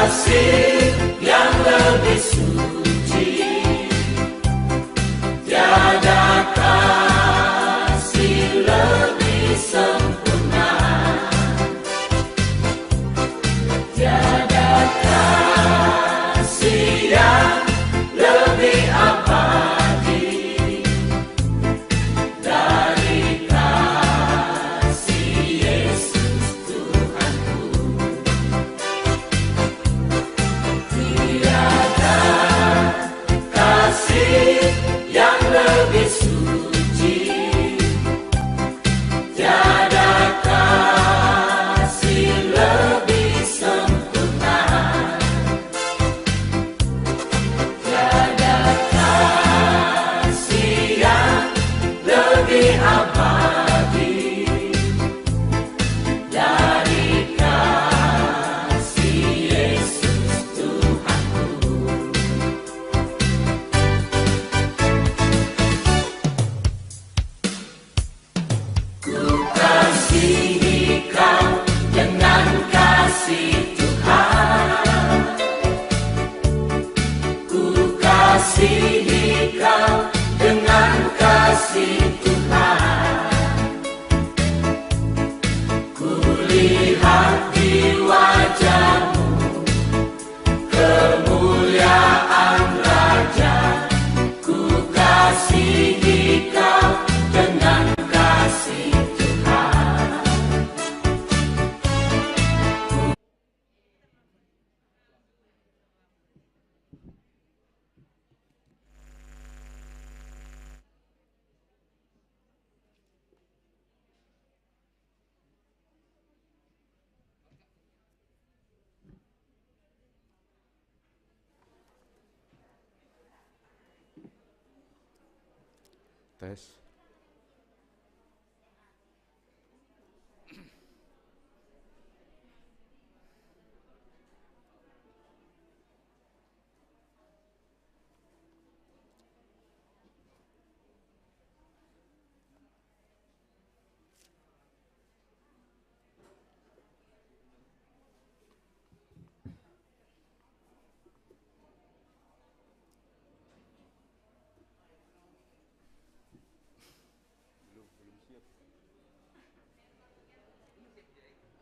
kasih yang lebih suci, tiada kasih lebih sempurna, tiada kasih yang lebih abadi dari kasih Yesus Tuhanku. Tiada kasih yang lebih suci, tiada kasih lebih sempurna, tiada kasih yang lebih abadi dari kasih Yesus Tuhanku. Ku kasihi kau dengan kasih Tuhan, ku kasihi kau dengan kasih Tuhan. Ku lihat di wajahmu kemuliaan Raja, ku kasihi kau dengan kasih Tuhan. Tes.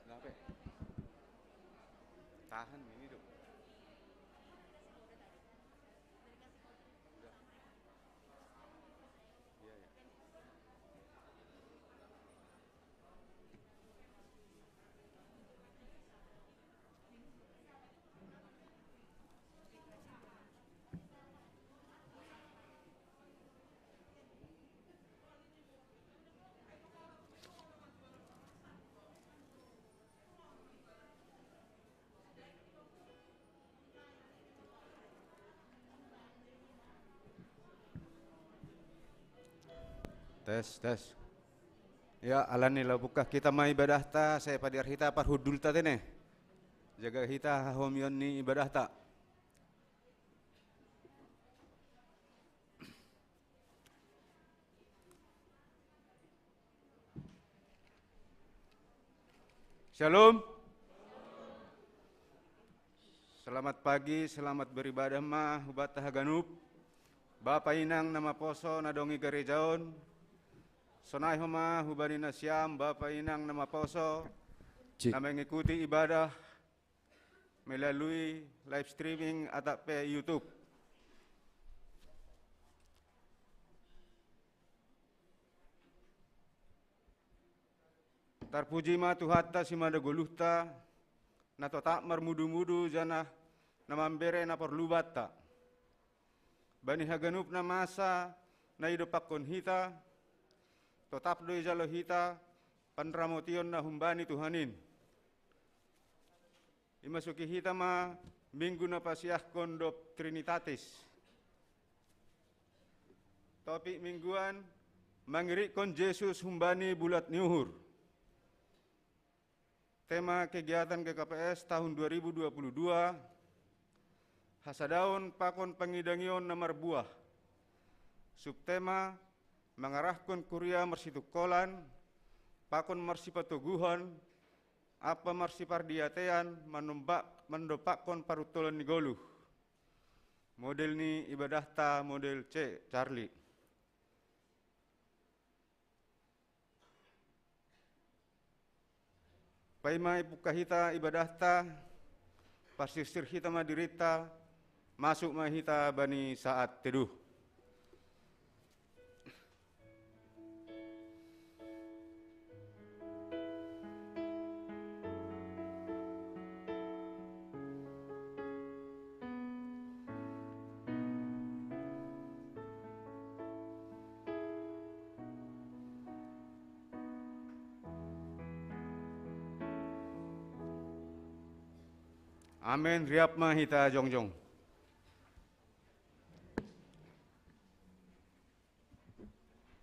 Kenapa? Tahan ini dong. Iya, ya. Tes. Ya, alani lah buka kita mai ibadah ta, saya padir hita par hudul ta tene. Jaga hita homion ni ibadah ta. Shalom. Selamat pagi, selamat beribadah mah hubat haganub. Bapa inang nama poso nadongi gerejaon. Sonai homa hubani nasyam Bapa inang nama poso na mengikuti ibadah melalui live streaming atau pe YouTube. Tarpuji ma Tuhatta simada goluhta na tak marmudu-mudu jana na mambere na perlubatta. Bani haganup na masa na idopakon hita, tetap doi jalo hita panramotion na humbani Tuhanin. Imasuki hita ma minggu na pasiah kondop Trinitatis. Topik mingguan mangirikon Yesus humbani bulat nyuhur. Tema kegiatan KKPS tahun 2022, Hasadaun pakon pengidangion nomor buah. Subtema mengarahkan kuria marsitukolan, pakon marsipatuguhan, apa marsipardiatean menumbak mendopakon parutolan ni goluh. Model ni ibadah ta model C Charlie. Paima ipuka hita ibadah ta pasisir hita madirita masuk mahita bani saat teduh. Amen riap mahita jongjong.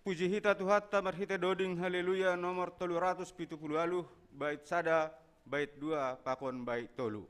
Puji hita Tuhata marhita doding haleluya nomor 370 bait sada bait 2 pakon bait tolu.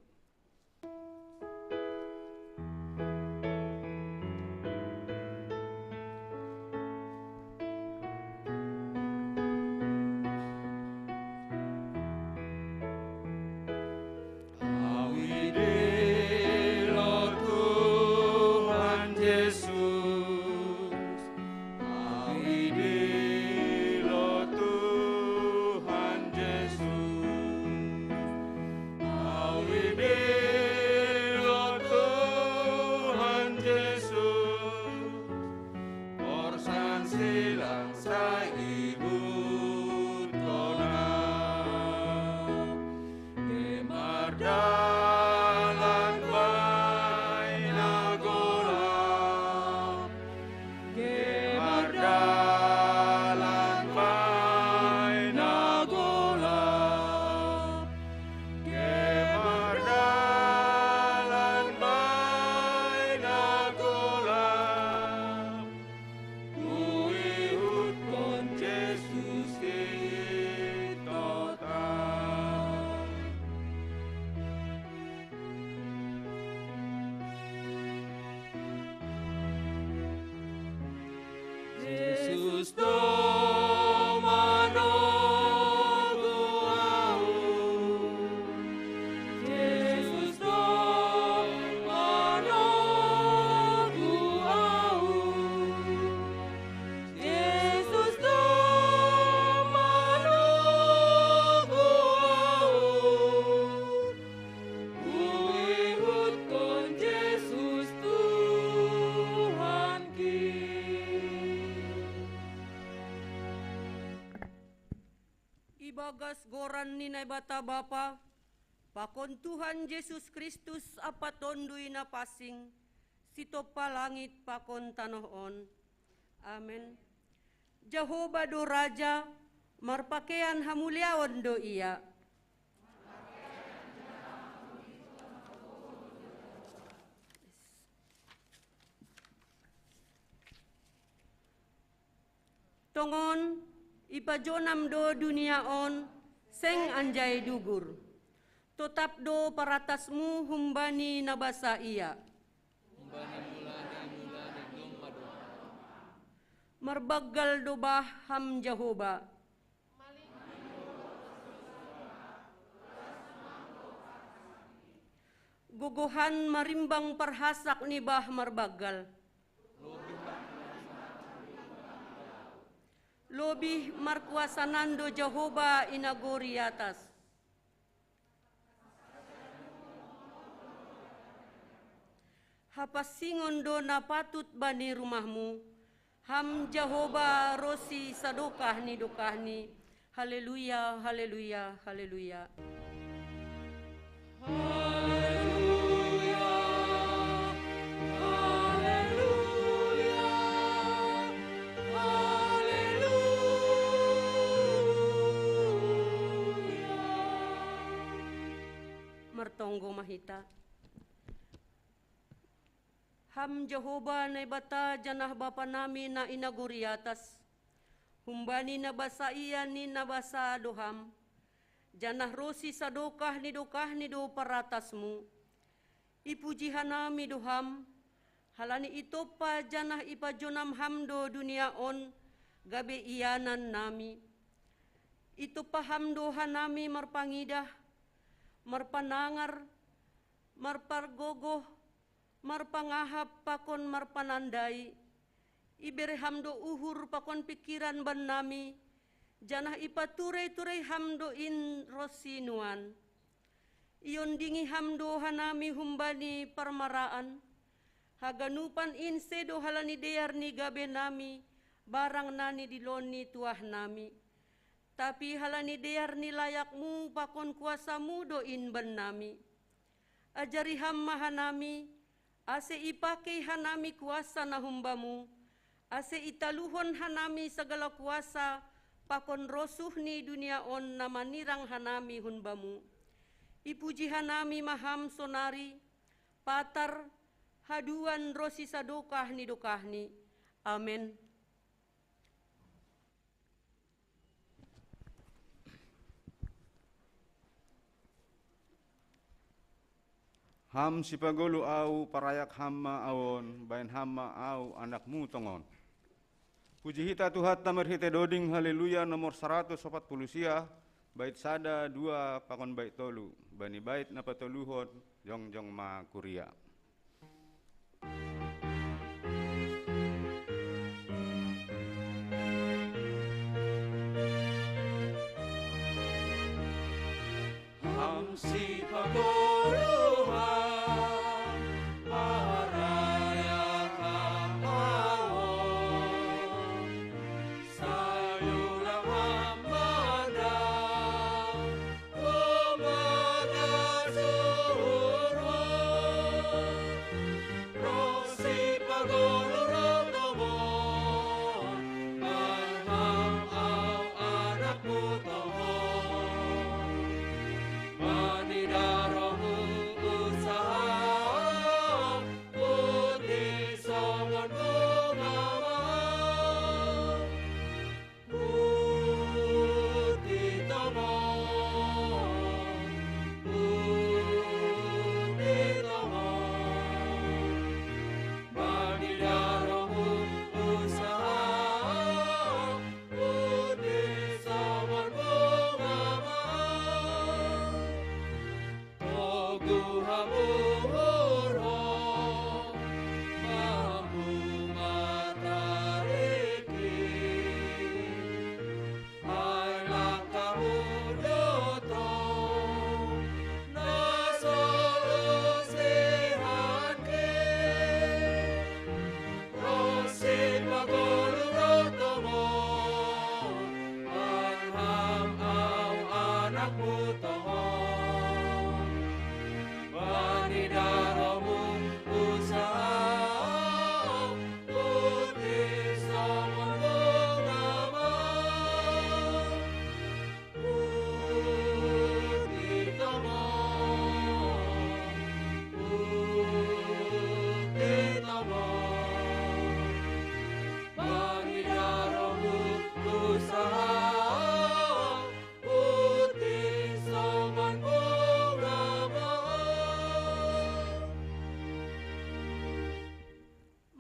Ibagas goran ni bata Bapa, pakon Tuhan Yesus Kristus apa tondui na pasing, sito palangit pakon tanohon. Amen. Jehovah do Raja, marpakean hamuliawan do iya. Tongon, ipajonam do dunia on, seng anjay dugur. Tetap do paratasmu humbani nabasa iya. Marbagal do bah ham Jehovah. Guguhan marimbang parhasak ni bah marbagal. Lobih markuasanando Jehovah inagori atas. Hapasingon do na patut bani rumahmu. Ham Jehovah rosi sadokah ni dokah ni. Haleluya, haleluya, haleluya. Martonggo mahita. Ham Jehovah na bata janah Bapa nami na inaguri atas. Humbani na basa iya ni nabasa doham. Janah rosi sadokah ni do paratasmu. Ipujihan nami doham. Halani ito pa janah ipajonam hamdo dunia on. Gabe iyanan nami. Ito pa hamdohan nami marpangidah. Marpanangar, marpargogoh, marpangahap pakon marpanandai, ibere hamdo uhur pakon pikiran ban nami, janah ipaturai-turai hamdo in rosinuan. Iyon dingi hamdo hanami humbani parmaraan, haganupan insedo halani dear ni gabe nami, barang nani diloni tuah nami. Tapi halani dear ni layakmu pakon kuasamu doin ban nami. Ajari hamma hanami, ase ipake hanami kuasa na humbamu, ase italuhon hanami segala kuasa, pakon rosuh ni dunia on na manirang hanami humbamu. Ipuji hanami maham sonari, patar, haduan rosi sadokah ni dokahni. Amin. Ham sipagolu au parayak hamma awon, bain hamma au anakmu tongon. Puji hita Tuhan tamer hite doding haleluya nomor 140 sia, bait sada 2 pakon bait tolu, bani bait napatoluhon jong ma kuria. Ham sipagolu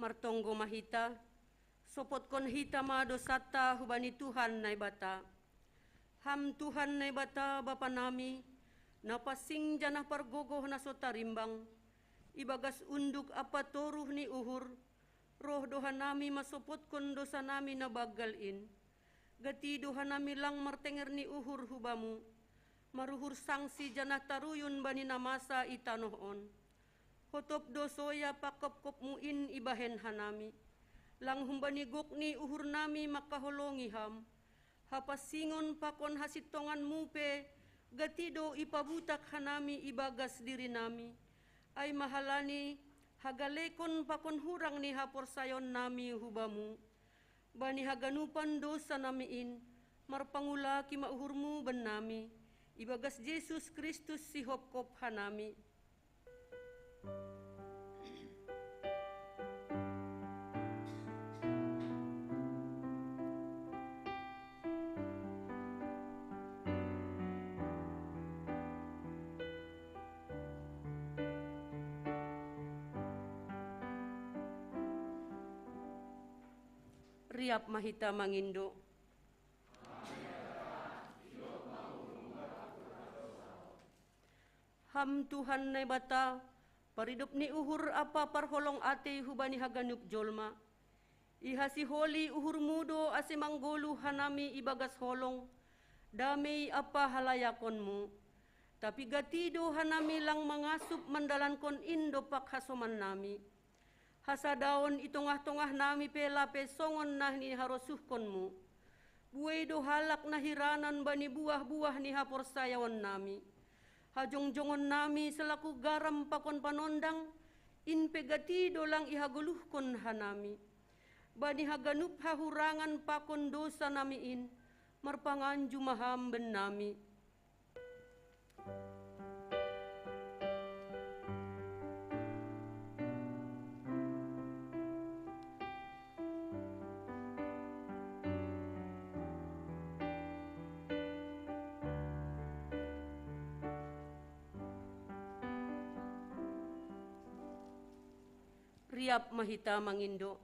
Martonggo mahita, sopot kon hita madosata hubani Tuhan nai bata. Ham Tuhan nai bata bapa nami, napasing janah pargogoh na sotarimbang, ibagas unduk apa toruh ni uhur, roh doha nami masopot kon dosa nami na bagalin. Gati doha nami lang martenger ni uhur hubamu, maruhur sangsi janah taruyun bani namasa itanoh on. Hotop dosoya pakop-kop muin ibahen hanami. Lang humbani gokni uhur nami makaholongi ham. Hapasingon pakon hasitongan mupe, gatido ipabutak hanami ibagas diri nami. Ay mahalani, hagalekon pakon hurang ni haporsayon nami hubamu. Bani haganupan dosa namiin, marpangula ki mauhurmu ben nami. Ibagas Yesus Kristus si hopkop hanami. Riap mahita mangindo. Ham Tuhan na bata, paridop ni uhur apa parholong ate hubani haganup jolma. Iha si holi uhur mudo ase manggolu hanami ibagas holong, damay apa halayakonmu. Tapi gatido hanami lang mangasup mandalankon indo pakhasoman nami. Hasadaon itongah-tongah nami pela pesongon nah ni harosuhkonmu. Buay do halak na hiranan bani buah-buah ni haporsayawan nami. Hajong-jongon nami selaku garam pakon panondang, inpegatido lang ihaguluhkon hanami. Bani haganup hahurangan pakon dosa namiin, marpanganju maham ben nami. Riap mahita mangindo.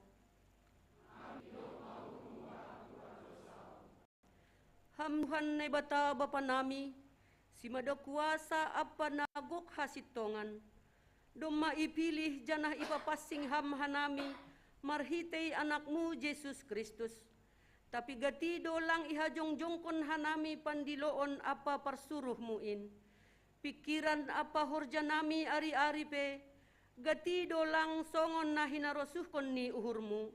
Hamduhan na bata bapa nami, si madakuasa apa nagok hasitongan. Doma ipilih janah ipapasing ham hanami, marhitay anakmu Jesus Kristus. Tapi gatido lang ihajong-jongkon hanami pandiloon apa parsuruhmuin. Pikiran apa horjanami ari-ari pe, gatido lang songon na hinarosuhkon ni uhurmu.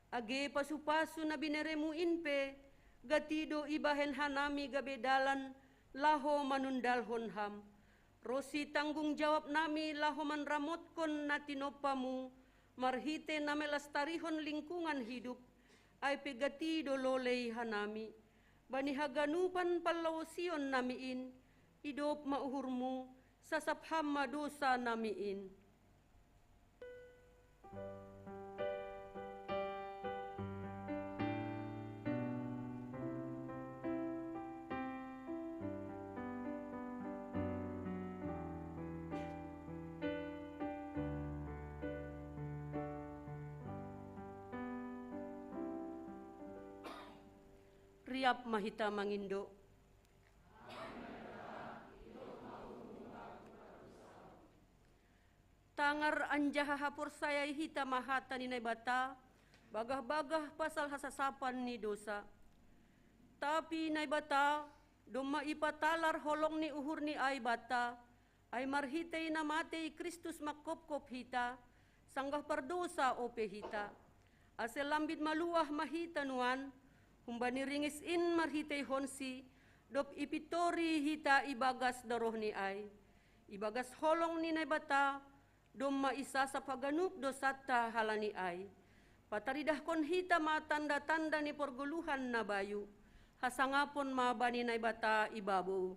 Age pasu-pasu na bineremuin pe, gatido ibahen hanami gabedalan, laho manundalhon ham. Rosi tanggung jawab nami laho manramotkon na tinopamu, marhite na melastarihon lingkungan hidup, ay pe gatido loley hanami. Bani haganupan palawosion namiin, idop mauhurmu, sasapham madosa namiin. Riap mahita mangindo. Tangar anjaha hapor saya hita mahata ni naibata, bagah-bagah pasal hasasapan ni dosa. Tapi naibata, doma ipatalar holong ni uhur ni ay bata, ay marhitay na matay Kristus makopkop hita, sanggah pardosa ope hita. Asel lambit maluah mahita nuan, humbani ringis in marhitay honsi, dop ipitori hita ibagas daroh ni ay. Ibagas holong ni naibata, doma isa sa paganup dosata halani ay. Pataridah kon hita matanda-tanda ni porguluhan na bayu, hasangapon mabani naibata ibabu.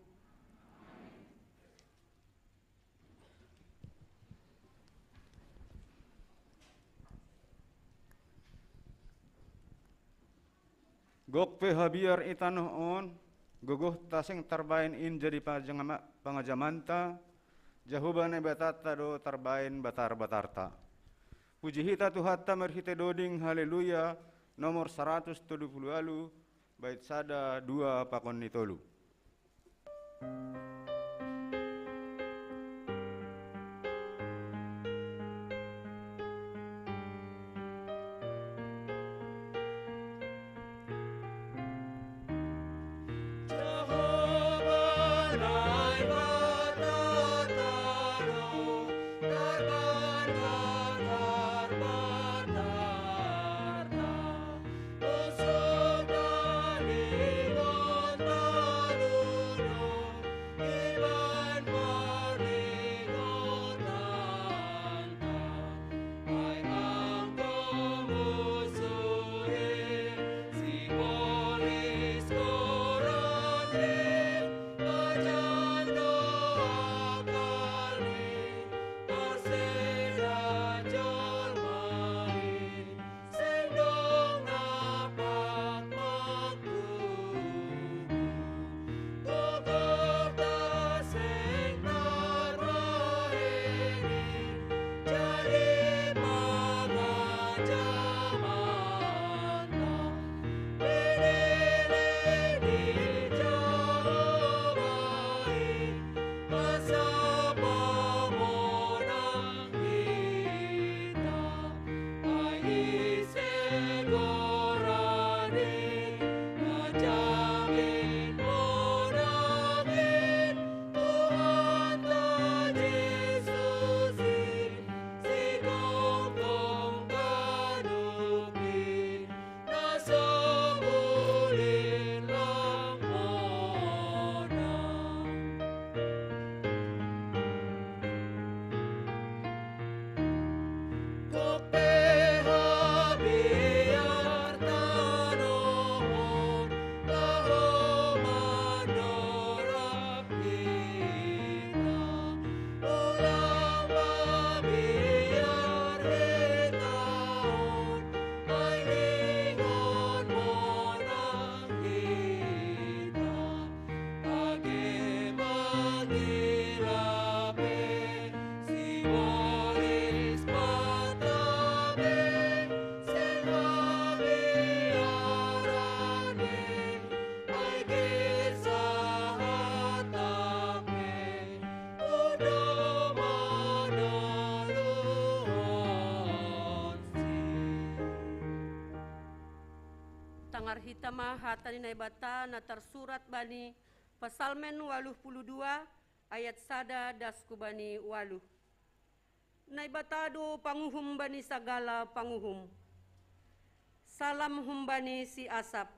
Gokpe habiar itanoh on, guguh tasing terbain in jadi pangajamanta, jahubane batata do terbain batar-batarta. Puji hita Tuhatta merhite doding haleluya nomor 170 alu, bait sada 2 pakon nitolu. mandangar hitama hatani naibata na tersurat bani Pasalmen 82 ayat sada dasku bani waluh. Naibatado panguhum bani sagala panguhum. Salam humbani si asap.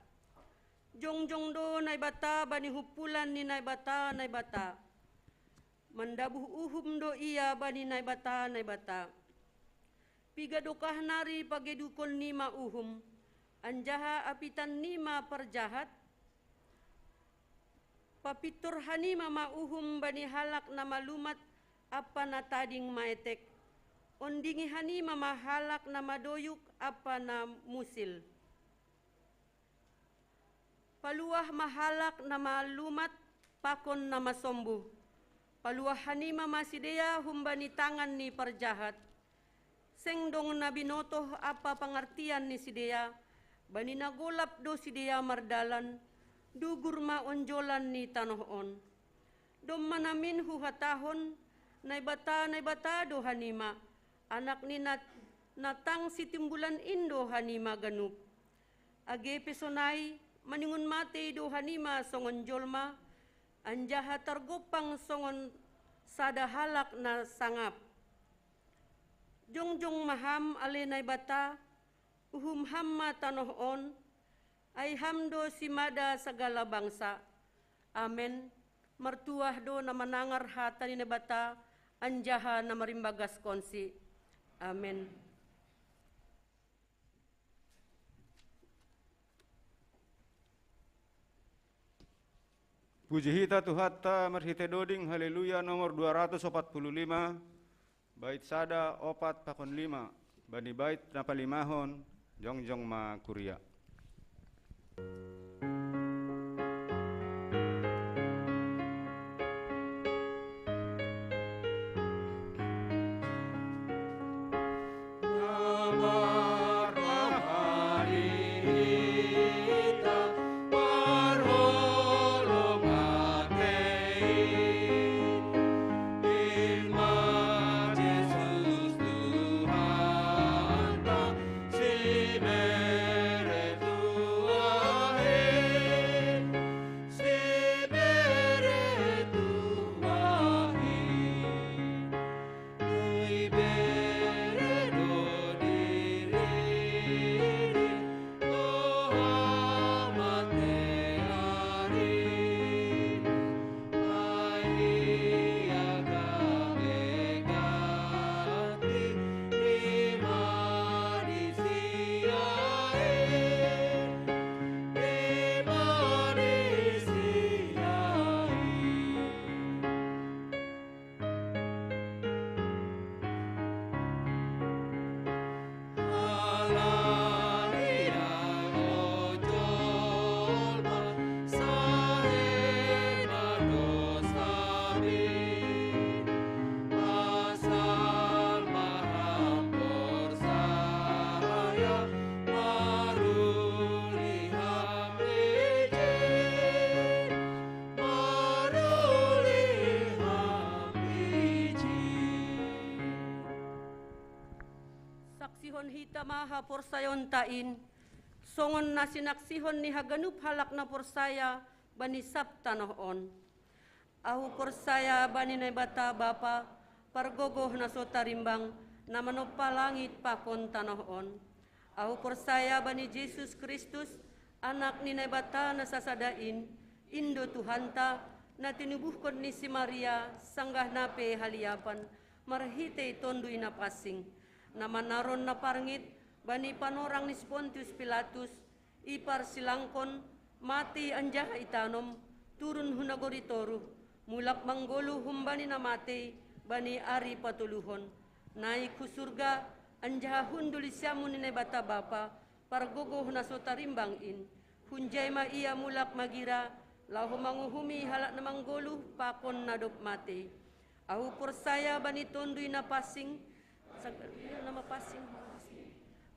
Jongjong do naibata bani hupulan ni naibata. Mendabuh uhum do iya bani naibata. Pigadokah nari pagedukon nima uhum. Anjaha apitan nima perjahat. Papitur hanima mauhum bani halak na malumat apa na tading maetek. Ondingi hanima mahalak na madoyuk apa na musil. Paluah mahalak na malumat pakon na masombuh. Paluah hanima masidea humbani tangan ni perjahat. Sengdong na binotoh apa pengertian ni sidea. Bani nagolap do sidea mardalan. Dugur ma onjolan ni tanohon. Dom manamin huhatahon, naibata do hanima. Anak ni natang si timbulan indo hanima ganup. Age pesonai, maningun mate do hanima songon jolma. Anjaha targopang songon sada halak na sangap. Jongjong maham ale naibata, uhum hamma tanohon. Ay hamdo simada segala bangsa. Amen. Mertuah do na manangar hata ni nebata, anjaha na marimbagas konsi. Amen. Puji hita Tuhata merhite doding haleluya nomor 245 bait sada opat pakon 5 bani bait napalimahon jongjong ma kuria. Saksihon hita maha porsayon tain, songon na sinaksihon ni haganup halak na porsaya bani sabtanohon. Ahu porsaya bani naibata bapa, pargogoh na sotarimbang, na manopa langit pakon tanohon. Ahu porsaya bani Jesus Kristus, anak ni naibata na sasadain, indo Tuhanta, na tinubuhkon ni si Maria, sanggah nape haliapan, marhite tonduy na pasing. Na manaron na parngit, bani panorang ni Pontius Pilatus, ipar silangkon, mati anjaha itanom, turun hunagoritoru, mulak manggolo humbani na mati, bani ari patuluhon. Naik ku surga, anjaha hunduli siamu ni bata bapa, pargogo na sotarimbang in, hunjay ma iya mulak magira, lahu manguhumi halak na manggolo, pakon na dop mati. Ahu porsaya bani tonduy na pasing, nama pasing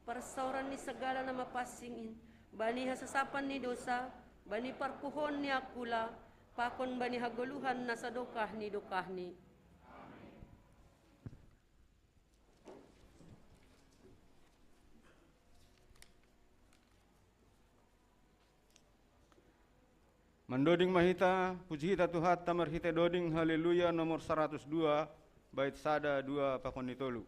persauran ni segala nama pasingin bani hasasapan ni dosa bani parpuhon ni akula pakon bani hagoluhan na sadokah ni dokahni. Mendoding mahita, puji hita Tuhan tamar hita doding haleluya nomor 102 bait sada 2 pakon tolu.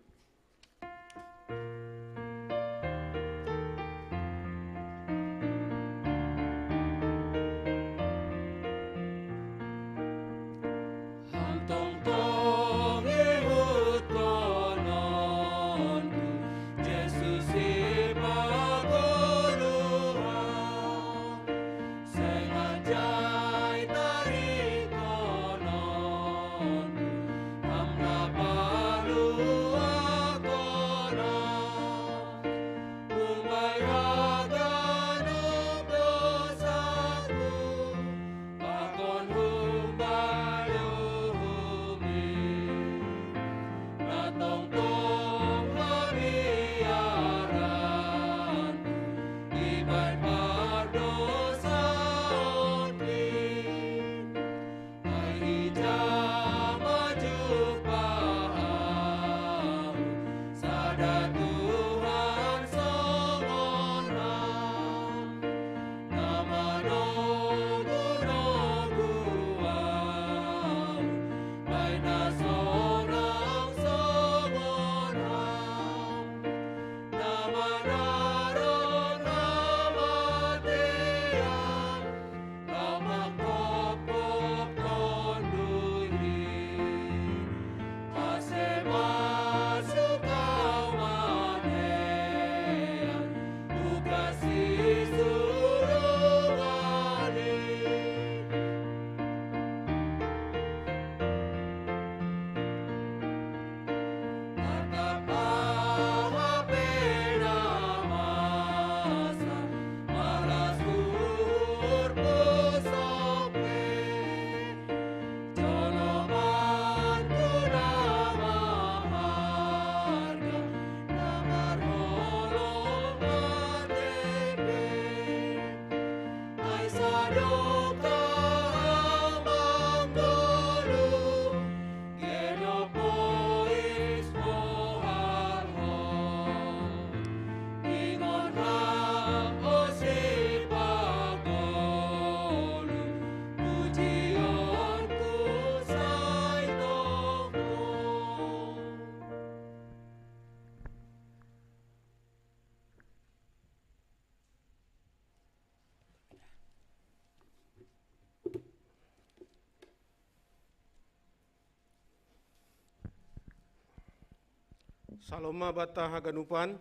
Saloma bata haganupan,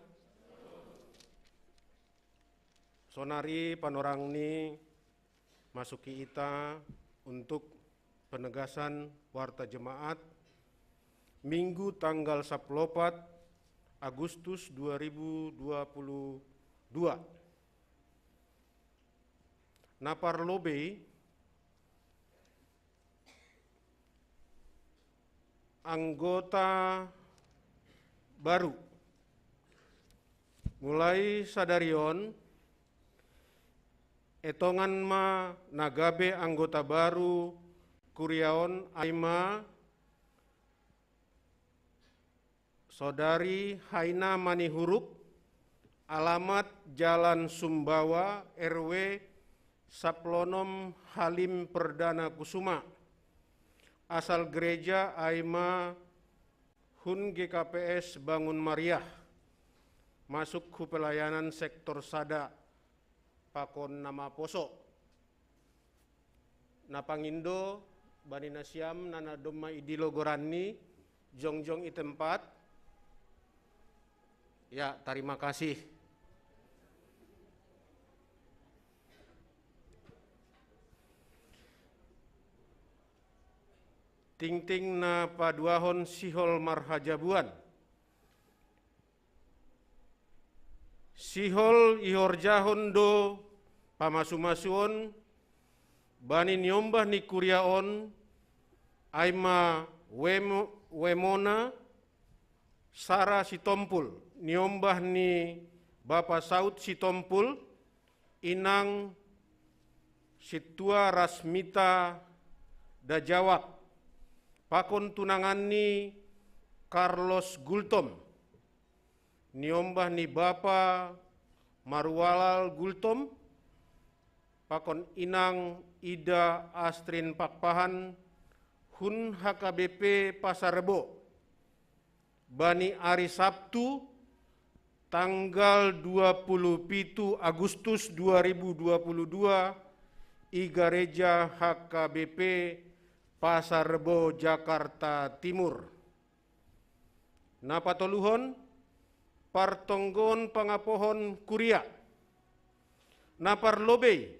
sonari panorang ni masuki ita untuk penegasan warta jemaat Minggu tanggal 14 Agustus 2022. Napar lobe anggota baru mulai sadarion etongan ma nagabe anggota baru kuriaon aima Saudari Haina Manihuruk, alamat Jalan Sumbawa, RW Saplonom Halim Perdana Kusuma, asal gereja Aima Hun GKPS Bangun Mariah, masuk ke pelayanan sektor sada pakon nama poso. Napangindo Bani Nasiam Nana Doma Idilo Gorani Jongjong itempat. Ya, terima kasih. Ting-ting na paduahon sihol marhajabuan. Sihol ihorjahon do pamasumasuon bani nyombah ni kuriaon aima wemona Sara Sitompul nyombah ni Bapa Saud Sitompul inang Situa Rasmita Dajawab pakon tunangan ni Carlos Gultom, niombah ni Bapa Marwalal Gultom, pakon Inang Ida Astrin Pakpahan Hun HKBP Pasar Rebo bani hari Sabtu tanggal 27 Agustus 2022 i Gereja HKBP Pasar Rebo Jakarta Timur. Napatoluhon partonggon pangapohon kuria naparlobei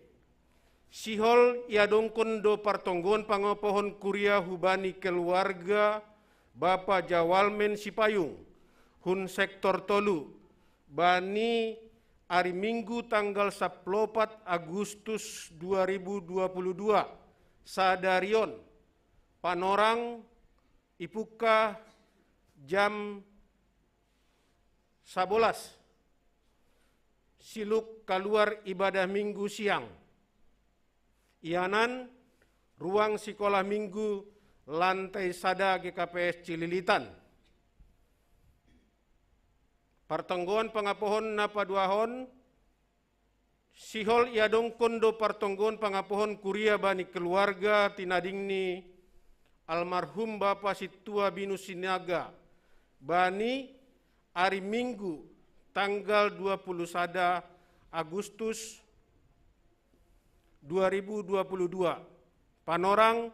sihol iadongkon do partonggon pangapohon kuria hubani keluarga Bapa Jawalmen Sipayung hun sektor tolu bani hari Minggu tanggal 14 Agustus 2022 sadarion panorang ipuka jam 11 siluk keluar ibadah minggu siang. Ianan ruang sekolah minggu lantai sada GKPS Cililitan. Partonggon pangapohon napaduahon sihol iadong kondo partonggon pangapohon kuria bani keluarga tinadingni almarhum Bapak Situa Binu Sinaga bani hari Minggu tanggal 21 Agustus 2022 panorang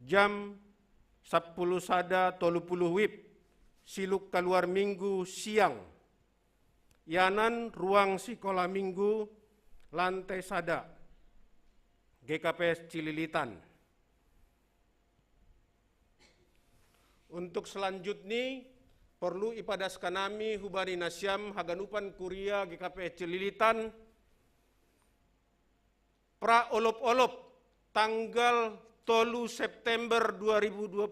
jam 10 sada 30 wib siluk keluar minggu siang. Yanan ruang sekolah minggu lantai sada GKPS Cililitan. Untuk selanjutnya perlu ipadaskan nami hubari nasyam haganupan kuria GKPS Cililitan pra olop-olop tanggal 3 September 2022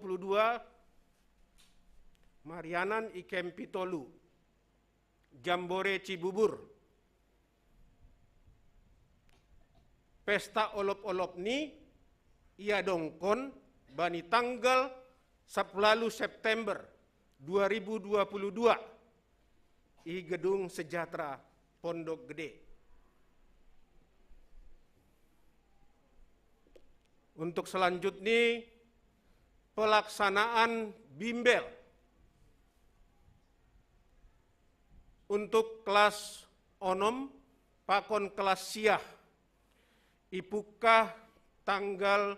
Marianan Ikempi Tolu Jambore Cibubur. Pesta olop-olop ni ia dongkon bani tanggal 10 September 2022 i Gedung Sejahtera Pondok Gede. Untuk selanjutnya pelaksanaan bimbel untuk kelas onom pakon kelas siah ipukah tanggal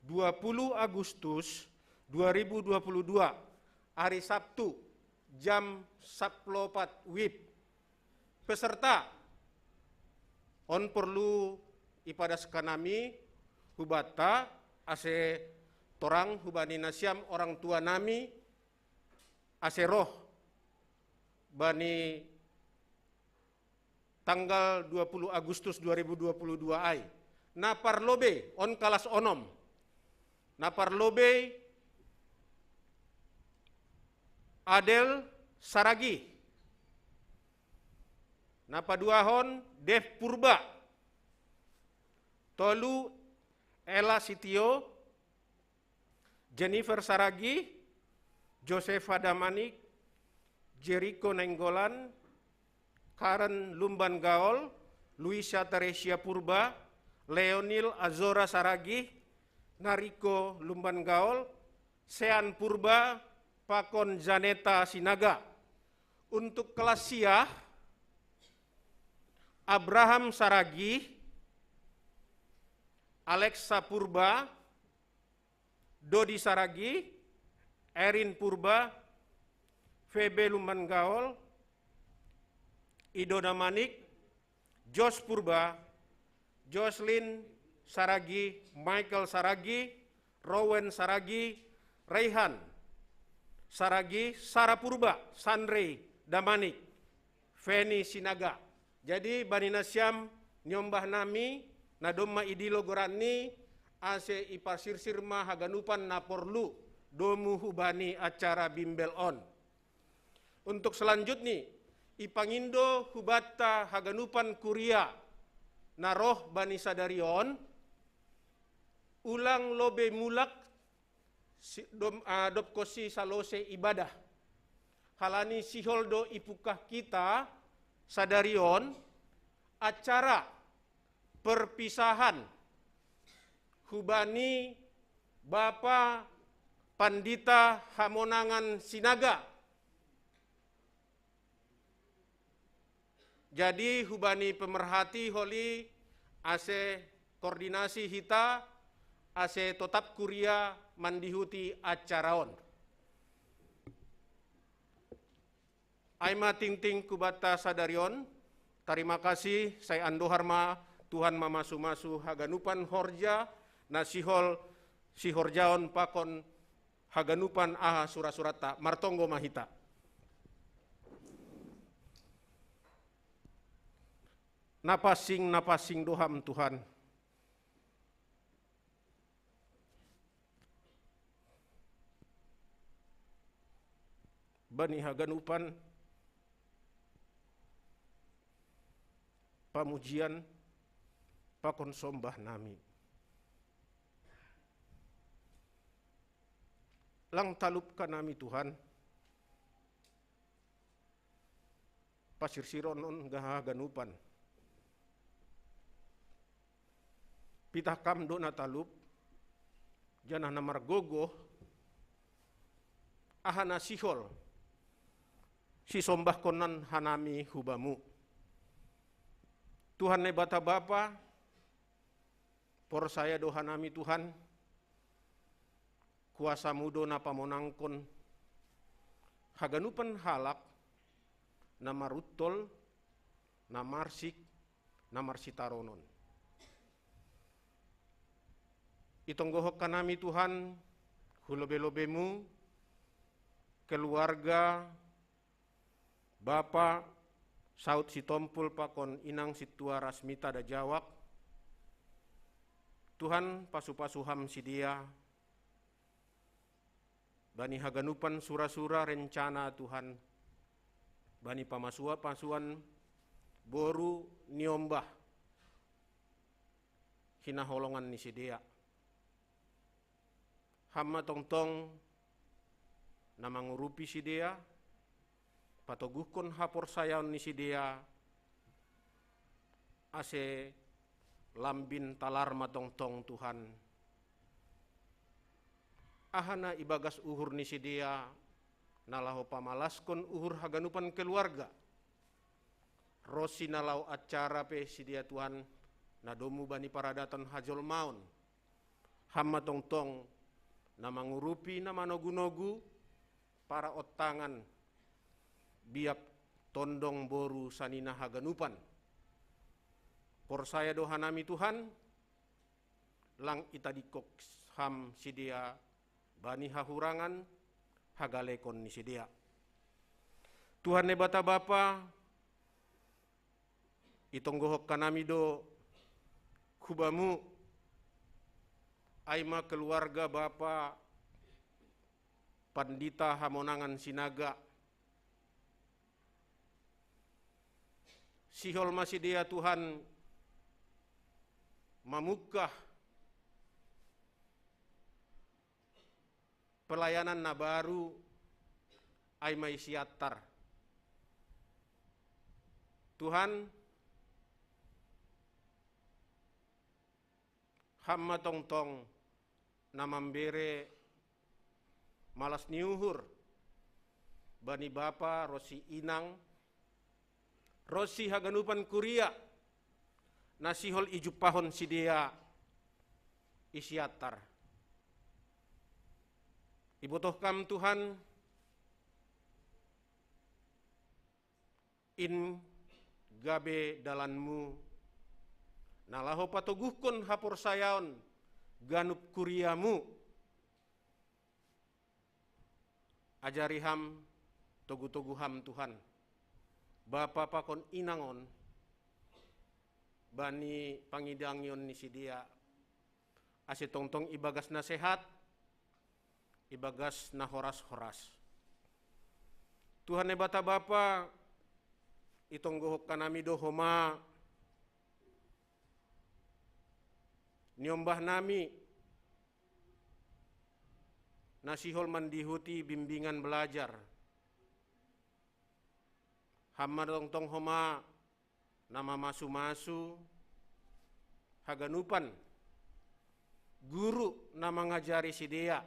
20 Agustus 2022 hari Sabtu jam 14 WIB. Peserta on perlu ipadaskan nami hubata ase torang hubani nasyam orang tua nami ase roh bani tanggal 20 Agustus 2022 ai. Naparlobe on kalas onom. Naparlobe Adel Saragi. Napaduahon Dev Purba. Tolu Ella Sitio, Jennifer Saragi, Josepha Damanik, Jericho Nenggolan, Karen Lumban Gaol, Luisa Teresia Purba, Leonil Azora Saragi, Nariko Lumban Gaol, Sean Purba, Pakon Janeta Sinaga. Untuk kelas siah, Abraham Saragi, Alexa Purba, Dodi Saragi, Erin Purba, Febe Lumban Gaol, Ido Damanik, Jos Purba, Jocelyn Saragi, Michael Saragi, Rowan Saragi, Raihan Saragi, Sarah Purba, Sandre Damanik, Feni Sinaga. Jadi Bani Nasyam nyombah nami nadomma idilo gorani ase ipasir sirma haganupan naporlu domu hubani acara bimbel on. Untuk selanjutnya ipangindo hubata haganupan kuria naroh bani sadarion ulang lobe mulak dopkosi salose ibadah halani siholdo ipukah kita sadarion acara perpisahan hubani Bapa Pandita Hamonangan Sinaga. Jadi hubani pemerhati holi ase koordinasi hita ase tetap kuria mandihuti acaraon. Aima ting-ting kubata sadarion, terima kasih saya ando harma Tuhan mamasu-masu haganupan horja nasihol si horjaon pakon haganupan aha sura-surata martonggo mahita. Napasing doham Tuhan. Bani haganupan pamujian pakon sombah nami. Lang talupkan nami Tuhan. Pasir sironon gahaganupan. Pitah kamdo na talup. Janah namar gogo. Ahana sihol. Si sombah konan hanami hubamu. Tuhan ne bata bapa. Por saya doha nami Tuhan. Kuasa mudo na pamonangkon. Haganupan halak. Nama rutol. Nama arsik. Nama arsitaronon. Itonggohok kanami Tuhan. Hulobe-lobemu. Keluarga. Bapa. Saud si tompul pakon inang si tua rasmita da jawak. Tuhan pasu-pasuham si dia. Bani haganupan sura-sura rencana Tuhan. Bani pasuan boru niombah. Hina holongan ni si dia. Hama tong-tong namangurupi si dia. Patogukon hapor sayaon ni si dia. Ase lambin talar matong-tong Tuhan. Ahana ibagas uhur ni si dia. Nalaho pamalaskon uhur haganupan keluarga. Rosi nalau acara pe si dia Tuhan. Nadomu bani paradatan hajol maun. Hama tong-tong namangurupi namanogu-nogu. Para otangan. Biap tondong boru sanina haganupan. Por saya doha nami Tuhan. Lang itadikok ham si dia. Bani hahurangan. Hagalekon ni si dia. Tuhan ne bata bapa. Itonggohok kanami do. Kubamu. Aima keluarga bapa. Pandita Hamonangan Sinaga. Sihol masih dia Tuhan memukah pelayanan na baru aimai siatar. Tuhan hamma tong-tong namambere malas niuhur bani bapa rosi inang Rosi haganupan kuria. Nasihol ijupahon si dia isiatar. Ibutuhkam Tuhan. In gabe dalanmu. Nalaho patoguhkon hapor sayaon. Ganup kuriamu. Ajariham togu-toguham Tuhan. Bapa pakon inangon bani pangidangyon ni si dia ase tongtong ibagas na sehat ibagas na horas-horas. Tuhan ne bata bapa itonggohok kanami do homa niombah nami nasihol mandihuti bimbingan belajar. Hamma tong homa nama masu-masu haganupan guru na mangajari si dia.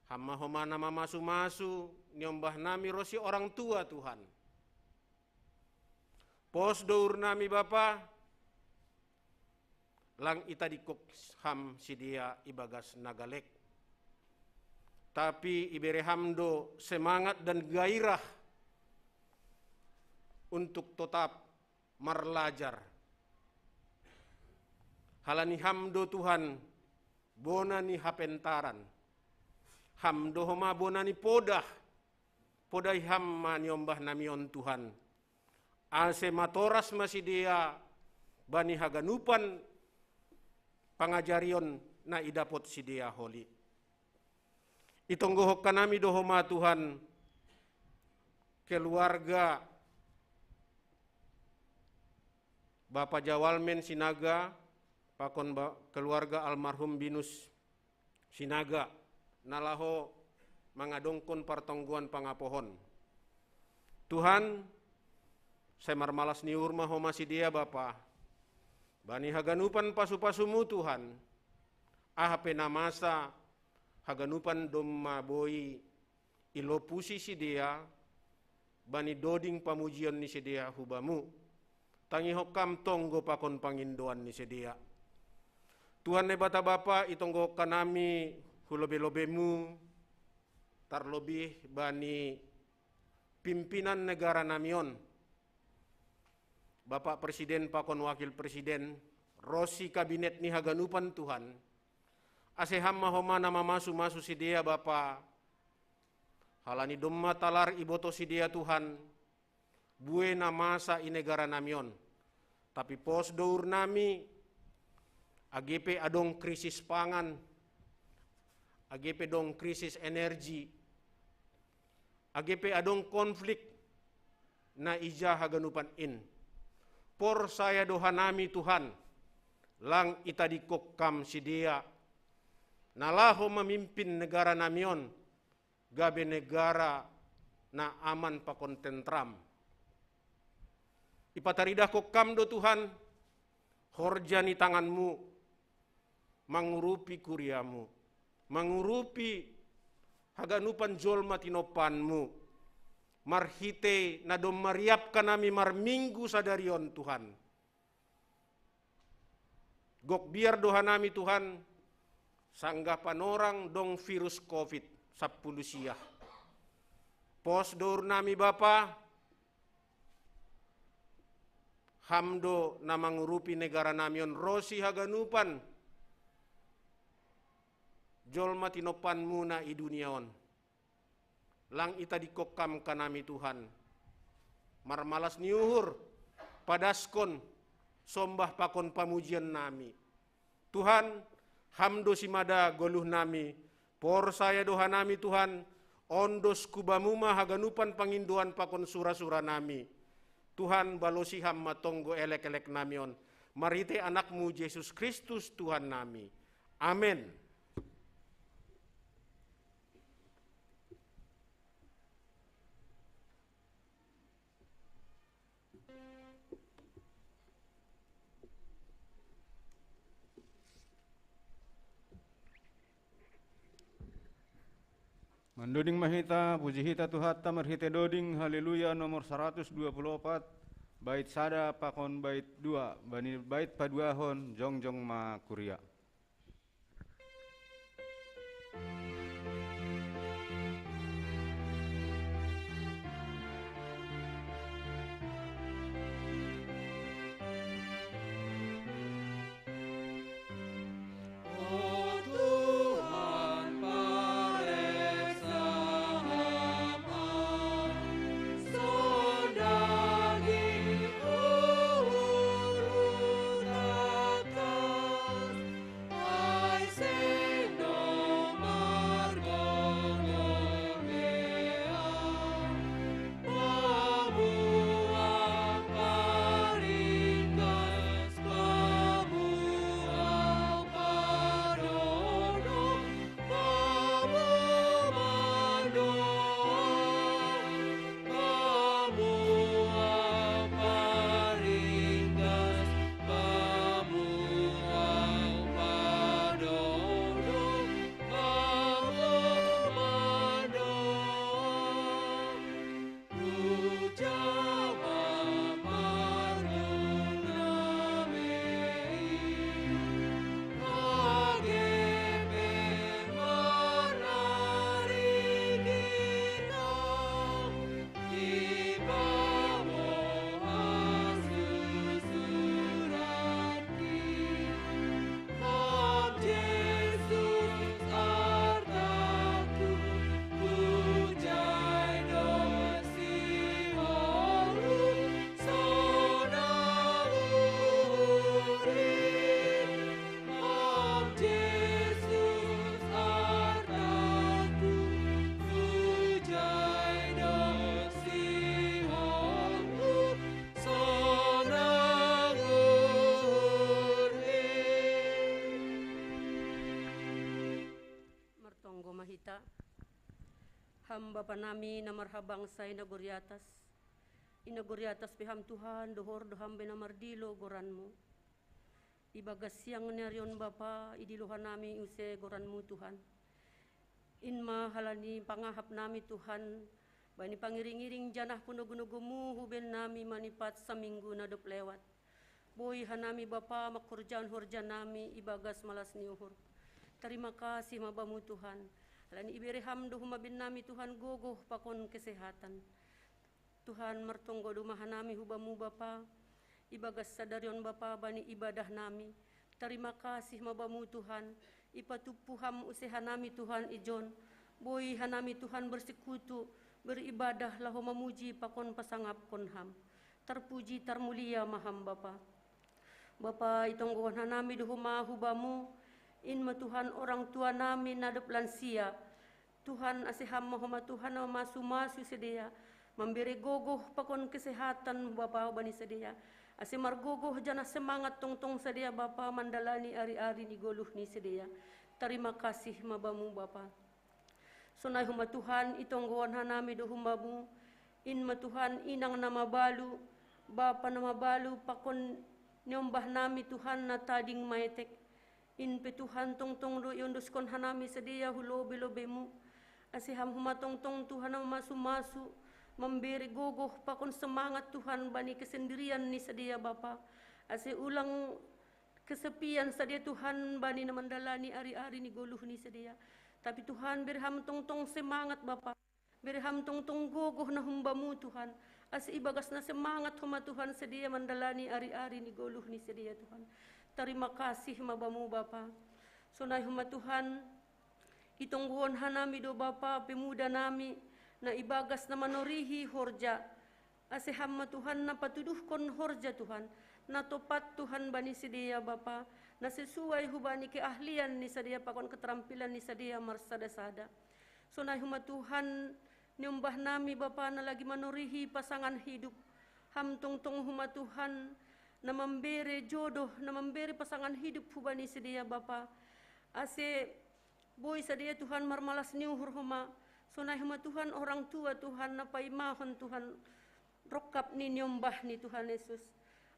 Hama homa nama masu-masu nyombah nami rosi orang tua Tuhan. Pos dour nami Bapa, lang ita dikok ham si dia ibagas nagalek. Tapi ibere hamdo semangat dan gairah untuk tetap marlajar. Halani hamdo Tuhan, bona ni hapentaran. Hamdo homa bona ni podah. Podai hamma nyombah namion Tuhan. Ase matoras masih dia bani haganupan pangajarion na idapot si dia holi. Itonggohok kanami dohoma Tuhan keluarga Bapak Jawalmen Sinaga, pakon keluarga almarhum Binus Sinaga, nalaho mangadongkon partongguan pangapohon. Tuhan, saya marmalas ni urma homa si dia Bapa. Bani haganupan pasu-pasumu Tuhan. Ahape namasa haganupan domma boi ilopusi si dia. Bani doding pamujian ni si dia hubamu. Tangi hokam tonggo pakon pangindoan ni si dia. Tuhan ne bata Bapa itonggo kanami hulobe-lobemu. Tarlobih bani pimpinan negara namion. Bapak Presiden pakon Wakil Presiden, rosi kabinet ni haganupan Tuhan. Aseham mahoma nama masu-masu si dia Bapa. Halani domma talar iboto si dia Tuhan. Buena masa i negara namion. Tapi pos dour nami, AGP adong krisis pangan, AGP dong krisis energi, AGP adong konflik na ija haganupan in. Por saya doha nami Tuhan, lang itadikok kam si dia, nalaho memimpin negara namion, gabe negara na aman pakon tentram. Ipataridah kok kam do Tuhan, horjani tanganmu, mangurupi kuriamu, mangurupi haganupan jolma tinopanmu, marhite na dom mariap kanami marminggu sadarion Tuhan. Gok biar doha nami Tuhan, sanggapan orang dong virus COVID 10 siah. Pos dour nami Bapa, hamdo na mangurupi negara namion rosi haganupan, jolma tinopanmu na iduniaon. Lang ita dikokam kanami Tuhan. Marmalas niuhur, padaskon, sombah pakon pamujian nami. Tuhan, hamdo simada goluh nami, por saya doha nami Tuhan, ondos kubamuma haganupan panginduan pakon sura-sura nami. Tuhan balosiham matonggo elek-elek namion. Marite anakmu Yesus Kristus Tuhan nami. Amin. Mandoding mahita, puji hita tuhata marhite doding, haleluya nomor 124, bait sada pakon bait 2, bani bait paduahon, jongjong ma kuria. Bapa nami na marhabang sa inaguriatas. Inaguriatas piham Tuhan, dohor doham benamardilo goran mo. Ibagas siyang neryon Bapa, idiluhan nami use goran mo Tuhan. Inma halani pangahap nami Tuhan, bani pangiring-iring janah punugunugo mo, huben nami manipat sa minggu na doplewat. Boy hanami Bapa, makurjan-horjan nami, ibagas malas niuhur. Terima kasih mabamu Tuhan. Halani ibiriham do humabin nami Tuhan gogoh pakon kesehatan. Tuhan mertonggo dumahan nami hubamu Bapa, ibagas sadaryon Bapa bani ibadah nami. Terima kasih mabamu Tuhan, ipatupuham usaha nami Tuhan ijon. Boy hanami Tuhan bersekutu, beribadah lahu memuji pakon pasangap konham. Terpuji termulia maham Bapa. Bapa itonggohan hanami duhuma hubamu, inma Tuhan orang tua nami nadep lansia. Tuhan asiham mahoma Tuhan masu-masu sedia, memberi gogoh pakon kesehatan Bapa bani sedia. Asimar gogoh jana semangat tong-tong sedia Bapa mandalani ari-ari ni goluh ni sedia. Terima kasih mabamu Bapa. Sunai huma Tuhan itonggohan hanami duhumamu, inma Tuhan inang nama balu, Bapa nama balu pakon nyombah nami Tuhan na tading maetek. Inpe Tuhan tong-tong do yonduskon hanami sedia hulobe-lobemu. Asiham humatong-tong Tuhan na masu-masu, memberi gogoh pakon semangat Tuhan bani kesendirian ni sedia Bapa. Asih ulang kesepian sedia Tuhan bani na mandalani ari-ari ni goluh ni sedia. Tapi Tuhan berham tong-tong semangat Bapa. Berham tong-tong gogoh na humbamu Tuhan. Asih ibagas na semangat huma Tuhan sedia mandalani ari-ari ni goluh ni sedia Tuhan. Terima kasih mabamu Bapa. Sunai huma Tuhan, itongguhon hanami do Bapa pemuda nami na ibagas na manorihi horja. Asiham Tuhan na patuduhkon horja Tuhan. Na topat Tuhan bani sedia Bapa. Na sesuai hubani keahlian ni sedia pakon keterampilan ni sedia marsada-sada. Sunai huma Tuhan, nyumbah nami Bapa na lagi manorihi pasangan hidup. Ham tong-tong huma Tuhan na memberi jodoh, na memberi pasangan hidup hubani sedia Bapa. Ase boy sedia Tuhan marmalas niuhur huma. Sunai huma Tuhan orang tua Tuhan na paimahon Tuhan rokap ni nyumbah ni Tuhan Yesus.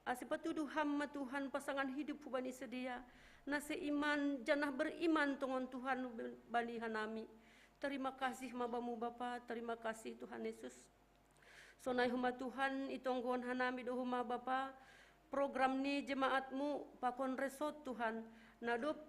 Ase patuduh hamma Tuhan pasangan hidup hubani sedia. Na seiman janah beriman tongon Tuhan bani hanami. Terima kasih mabamu Bapa, terima kasih Tuhan Yesus. Sonai huma Tuhan itonggon hanami do huma Bapa, program ni jemaatmu pakon resot Tuhan. Nadop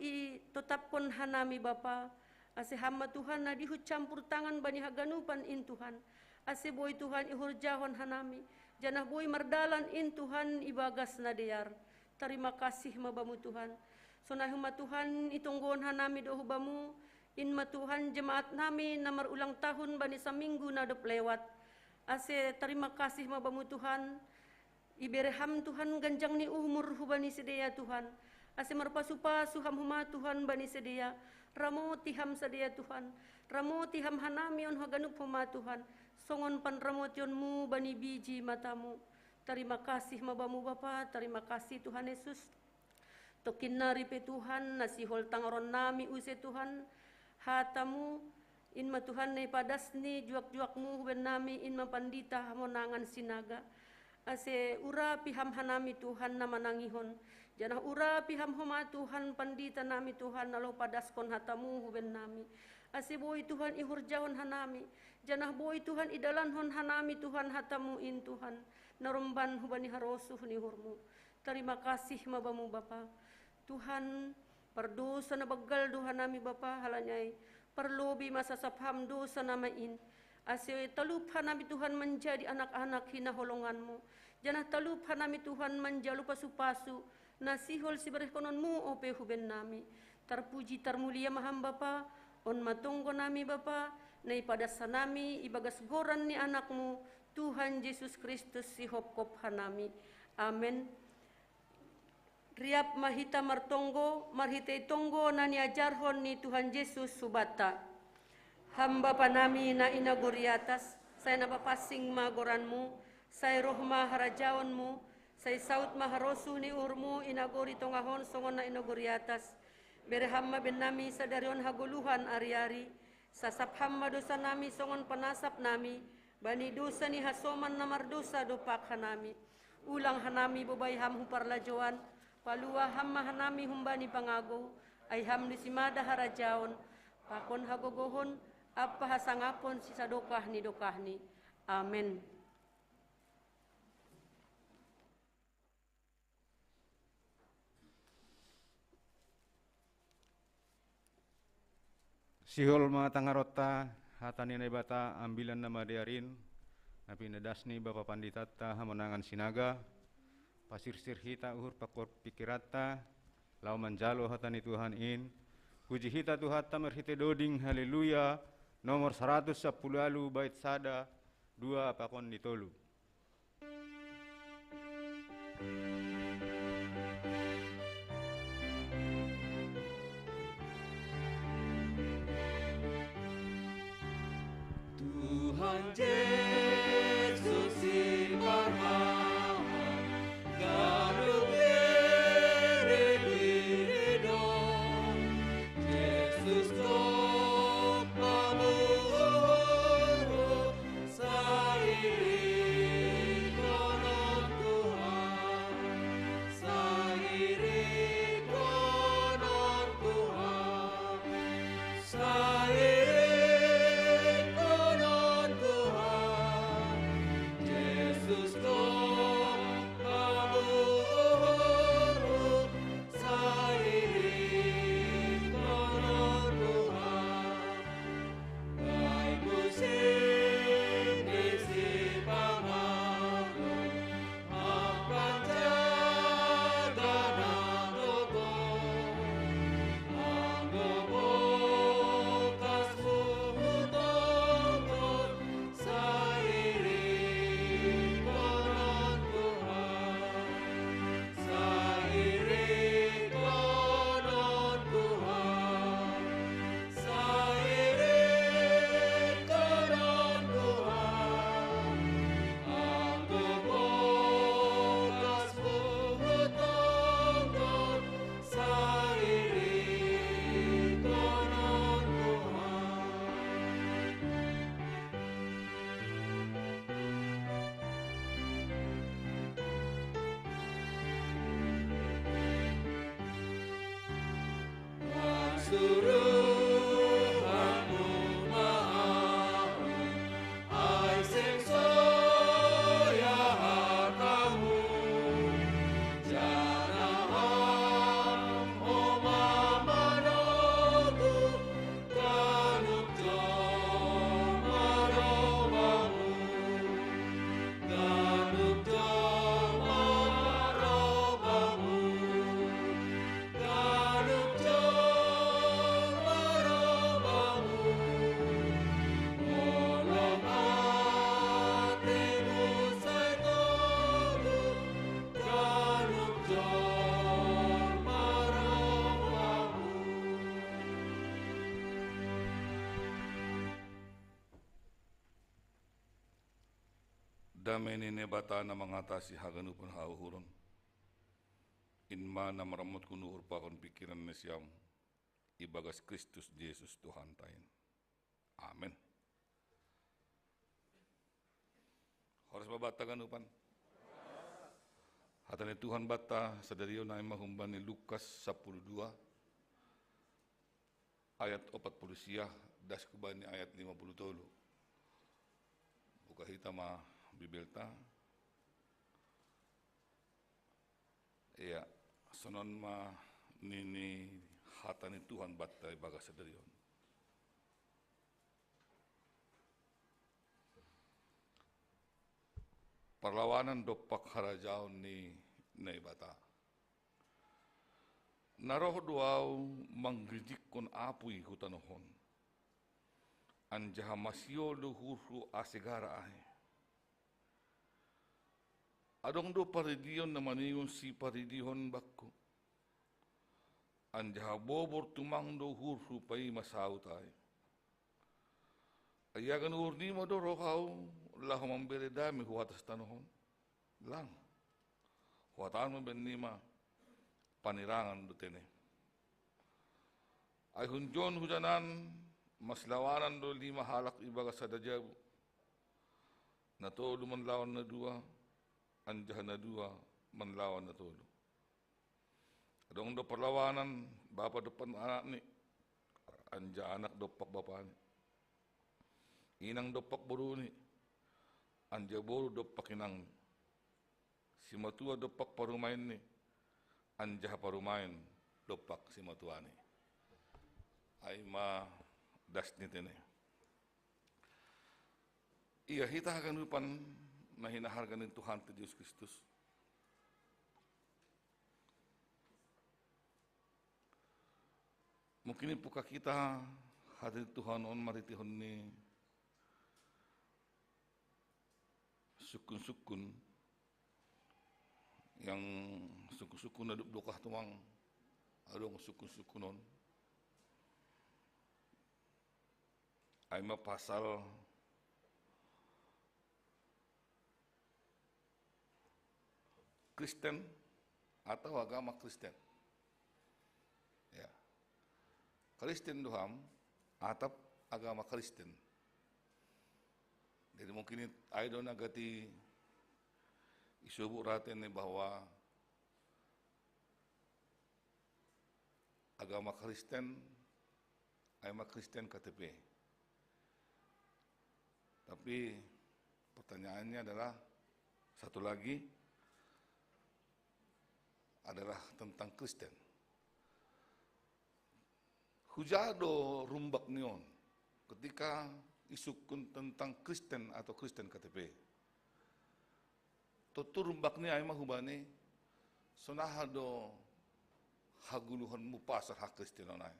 i tetapkon hanami Bapa. Ase hamba Tuhan na dihut campur tangan bani haganupan in Tuhan. Ase boy Tuhan ihurjahon hanami. Janah boy mardalan in Tuhan ibagas na deyar. Terima kasih mabamu Tuhan. Sonai huma Tuhan itonggon hanami do hubamu. Inma Tuhan jemaat nami namar ulang tahun bani saminggu na dop lewat. Ase terima kasih mabamu Tuhan. Ibereham Tuhan ganjang ni umur hubani sedia Tuhan. Ase marpasu-pasu ham huma Tuhan bani sedia. Ramo tiham sedia Tuhan. Ramo tiham hanamion haganup huma Tuhan. Songon pan ramotionmu bani biji matamu. Terima kasih mabamu Bapa. Terima kasih Tuhan Yesus. Tokin naripe Tuhan nasihol tangaron nami use Tuhan. Hatamu inma Tuhan na ipadas ni juak-juakmu huben nami inma pandita monangan sinaga. Ase ura piham hanami Tuhan na manangihon. Janah ura piham homa Tuhan pandita nami Tuhan nalo padaskon hatamu huben nami. Ase boy Tuhan ihurjahon hanami. Janah boy Tuhan idalanhon hanami Tuhan hatamu in Tuhan. Narumban hubani harosuh ni hurmu. Terima kasih mabamu Bapa. Tuhan perdosa na bagal Tuhan nami Bapa halanyay. Perlobi masasapham dosa na main. Ase taluphan nami Tuhan menjadi anak-anak hinaholonganmu. Janah taluphan nami Tuhan menjalu pasu-pasu. Nasihol si berehkononmu ope huben nami. Terpuji termulia maham Bapa. On matunggo nami Bapa. Na ipadasa nami ibagas goran ni anakmu. Tuhan Yesus Kristus si hopkop hanami. Amen. Riap mahita martonggo, marhite tonggo na niajarhon ni Tuhan Yesus subata. Hamba panami na inaguriatas, saya napapasing magoranmu, saya roh maharajaonmu, saya saut maharosu ni urmu inaguri tongahon songon na inaguriatas. Berhamma ben nami sadarion haguluhan ari-ari, Sasapham madosa nami songon panasap nami, bani dosa ni hasoman na mardosa dopak hanami. Ulang hanami bubay ham huparlajuan, palua hamma hanami humbani pangago, ay ham nisimada harajaon, pakon hagogohon, apa hasangapon si sadokah ni. Amen. Sihol mga tangarota, hatani na bata ambilan na madiarin, na pinadasni Bapa Panditata hamonangan sinaga, pasirsir hita uhur pakor pikirata, lau manjalo hatani Tuhan in, puji hita Tuhata merhite doding haleluya, nomor 110 bait sada, 2 pakon ditolu. Tuhan Yesus si parmahan, garuk dirido, Yesus kok pamuhu, sairi konon Tuhan, sairi konon Tuhan, sairi damai ni bata na mengatasi haganupun hauhuron. Inma na meramut kunu urpakon pikiran nesiam. Ibagas Kristus Yesus Tuhan tain. Amin. Harus babata ganupan. Hatane Tuhan bata sadario na mahumbani Lukas 12 ayat 40 siah das kubani ayat 50 buka hitama Bibelta. Iya, sonon ma nini hatani Tuhan batai bagas sederion. Perlawanan dopak harajaon ni bata. Naroh duau manggrijikon apui hutanohon. Anjaha masio luhuru asegara ahe. Adong do paridion na maningon si paridihon bakko. Anjaha bobor tumang do hurhu pai masautay. Ayagan urni mo do rokaw lahu mambere dami huatas tanohon. Lang. Huatan mo benima panirangan do tene. Ay hunjon hujanan maslawanan do 5 halak ibaga sa dajabu. Natolo man lawan na 2, anjah na 2, man lawan na tolo. Adong do perlawanan, bapa depan anak ni, anja anak dopak bapa ni. Inang dopak boru ni, anja boru dopak inang. Si matua dopak parumain ni, anja parumain dopak si matua ni. Ay ma das ni tene. Iya kita akan lupan na hinahargan ng Tuhan ti Diyos Kristus. Mungkin puka kita hadir Tuhan on maritihon ni sukun-sukun yang sukun-sukun na dukah tuang adong sukun-sukunon ay mapasal Kristen atau agama Kristen. Ya. Kristen doham atau agama Kristen. Jadi mungkin ayo nagati isubu raten ni bahwa agama Kristen agama Kristen KTP. Tapi pertanyaannya adalah satu lagi adalah tentang Kristen. Hujado rumbak nion ketika isukun tentang Kristen atau Kristen KTP. Tutur rumbak ni ay mahubani sonahado haguluhan mo pasar hak Kristen onay.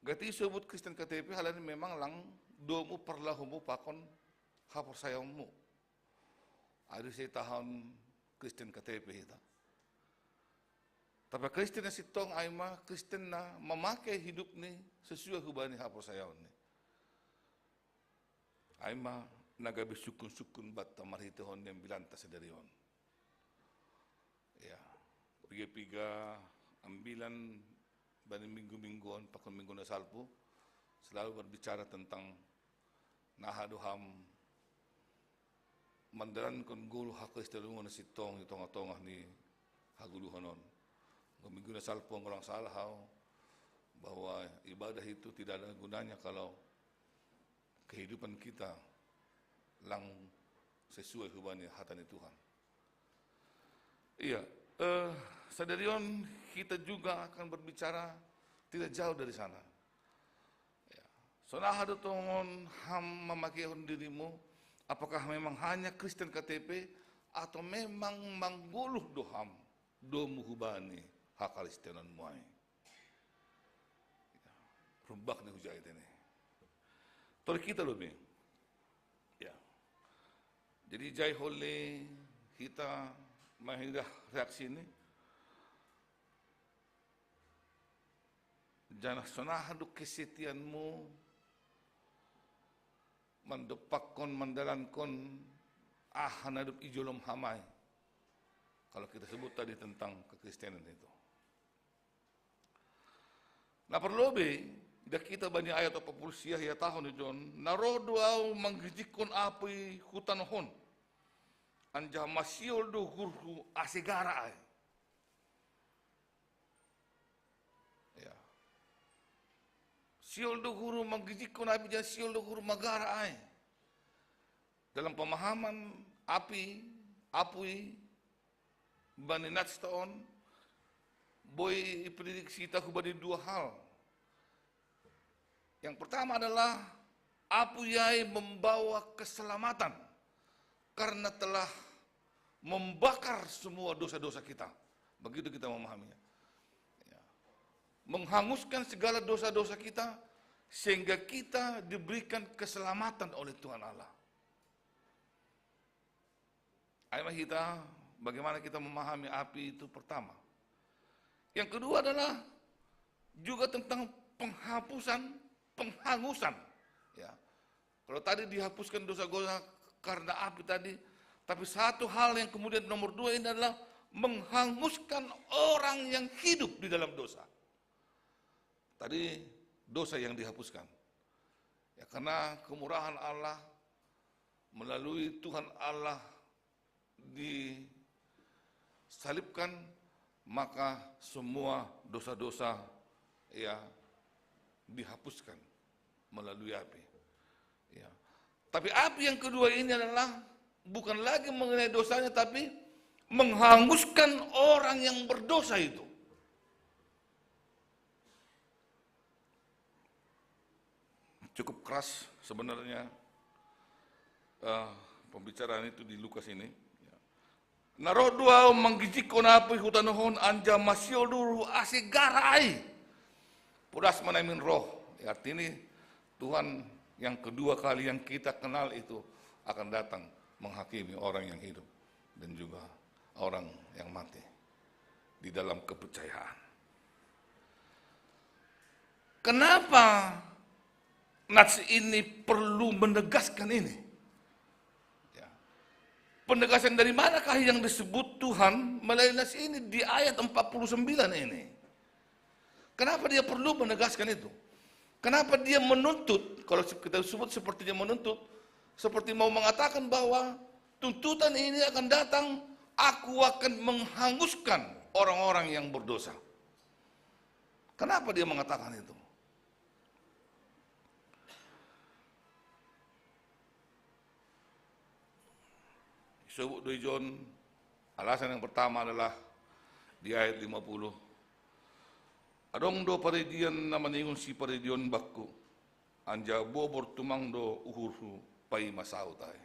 Gati sebut Kristen KTP halan memang lang do mo parlahu mo pakon hapor sayaw mo. Ada saya tahun Kristen KTP kita. Tapi Kristen na sitong ay ma Kristen na memakai hidup ni sesuai hubani hapor sayaw ni. Ay ma nagabi sukun-sukun batta marhitihon yang bilanta sedarion. Ya, piga-piga ambilan bani minggu-mingguan pakon minggu na salpo selalu berbicara tentang nahaduham mandaran kon gulu hak istelungan na sitong itong-atongah ni haguluhanon. Minggu na salpo ang orang salah bahwa ibadah itu tidak ada gunanya kalau kehidupan kita lang sesuai hubungan hatani Tuhan. Iya, sadarion kita juga akan berbicara tidak jauh dari sana. Ya. Sonahado tongon ham memakaikan dirimu, apakah memang hanya Kristen KTP atau memang mangguluh doham domu hubani hak Kristenan muai. Ya. Rumbak ni hujai ini. Tori kita lebih. Ya. Jadi jai hole kita mahidah reaksi ini. Jangan sonahaduk kesetianmu mendepakkan mandalankon hanaduk ijolom hamai. Kalau kita sebut tadi tentang kekristenan itu. Nah perlu dah kita banyak ayat apa pulsiah ya tahun itu narodo au manggijikon api hutan hon. Anja masiol do guru asegara ay. Ya. Siol do guru manggijikon api jan siol do guru magara ay. Dalam pemahaman api, apui, baninat taon, boy prediksi tahu bani dua hal. Yang pertama adalah apuyai membawa keselamatan karena telah membakar semua dosa-dosa kita. Begitu kita memahaminya. Ya. Menghanguskan segala dosa-dosa kita sehingga kita diberikan keselamatan oleh Tuhan Allah. Ayo kita bagaimana kita memahami api itu pertama. Yang kedua adalah juga tentang penghangusan. Ya. Kalau tadi dihapuskan dosa-dosa karena api tadi, tapi satu hal yang kemudian nomor dua ini adalah menghanguskan orang yang hidup di dalam dosa. Tadi dosa yang dihapuskan. Ya, karena kemurahan Allah melalui Tuhan Allah disalibkan, maka semua dosa-dosa ya dihapuskan melalui api. Ya. Tapi api yang kedua ini adalah bukan lagi mengenai dosanya, tapi menghanguskan orang yang berdosa itu. Cukup keras sebenarnya pembicaraan itu di Lukas ini. Naro dua menggijik konapi hutanohon anja masio dulu asigarai. Pudas menemin roh. Artinya Tuhan yang kedua kali yang kita kenal itu akan datang menghakimi orang yang hidup dan juga orang yang mati di dalam kepercayaan. Kenapa nats ini perlu menegaskan ini? Ya. Penegasan dari manakah yang disebut Tuhan melalui nats ini di ayat 49 ini? Kenapa dia perlu menegaskan itu? Kenapa dia menuntut, kalau kita sebut sepertinya menuntut, seperti mau mengatakan bahwa tuntutan ini akan datang, aku akan menghanguskan orang-orang yang berdosa. Kenapa dia mengatakan itu? Disebut dari John, alasan yang pertama adalah di ayat 50. Adong do paridian na maningon si paridion bakku, anja bobor tumang do uhurhu pai masau tay.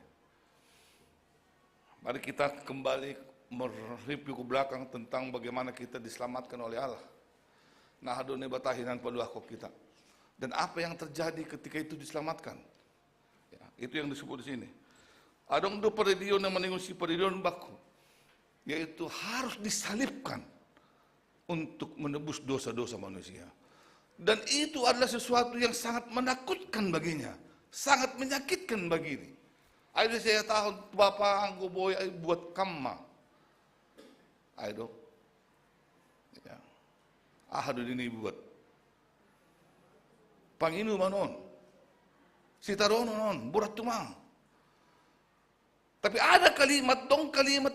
Mari kita kembali mereview ke belakang tentang bagaimana kita diselamatkan oleh Allah. Nah adone batahinan paduako kita. Dan apa yang terjadi ketika itu diselamatkan. Ya, itu yang disebut di sini. Adong do paridion na maningon si paridion bakku, yaitu harus disalibkan untuk menebus dosa-dosa manusia. Dan itu adalah sesuatu yang sangat menakutkan baginya, sangat menyakitkan bagi ini. Ayo saya tahu Bapak anggo boy buat kamma. Ayo, ya. Ahadu ini buat. Panginu manon, sitarono non, burat tumang. Tapi ada kalimat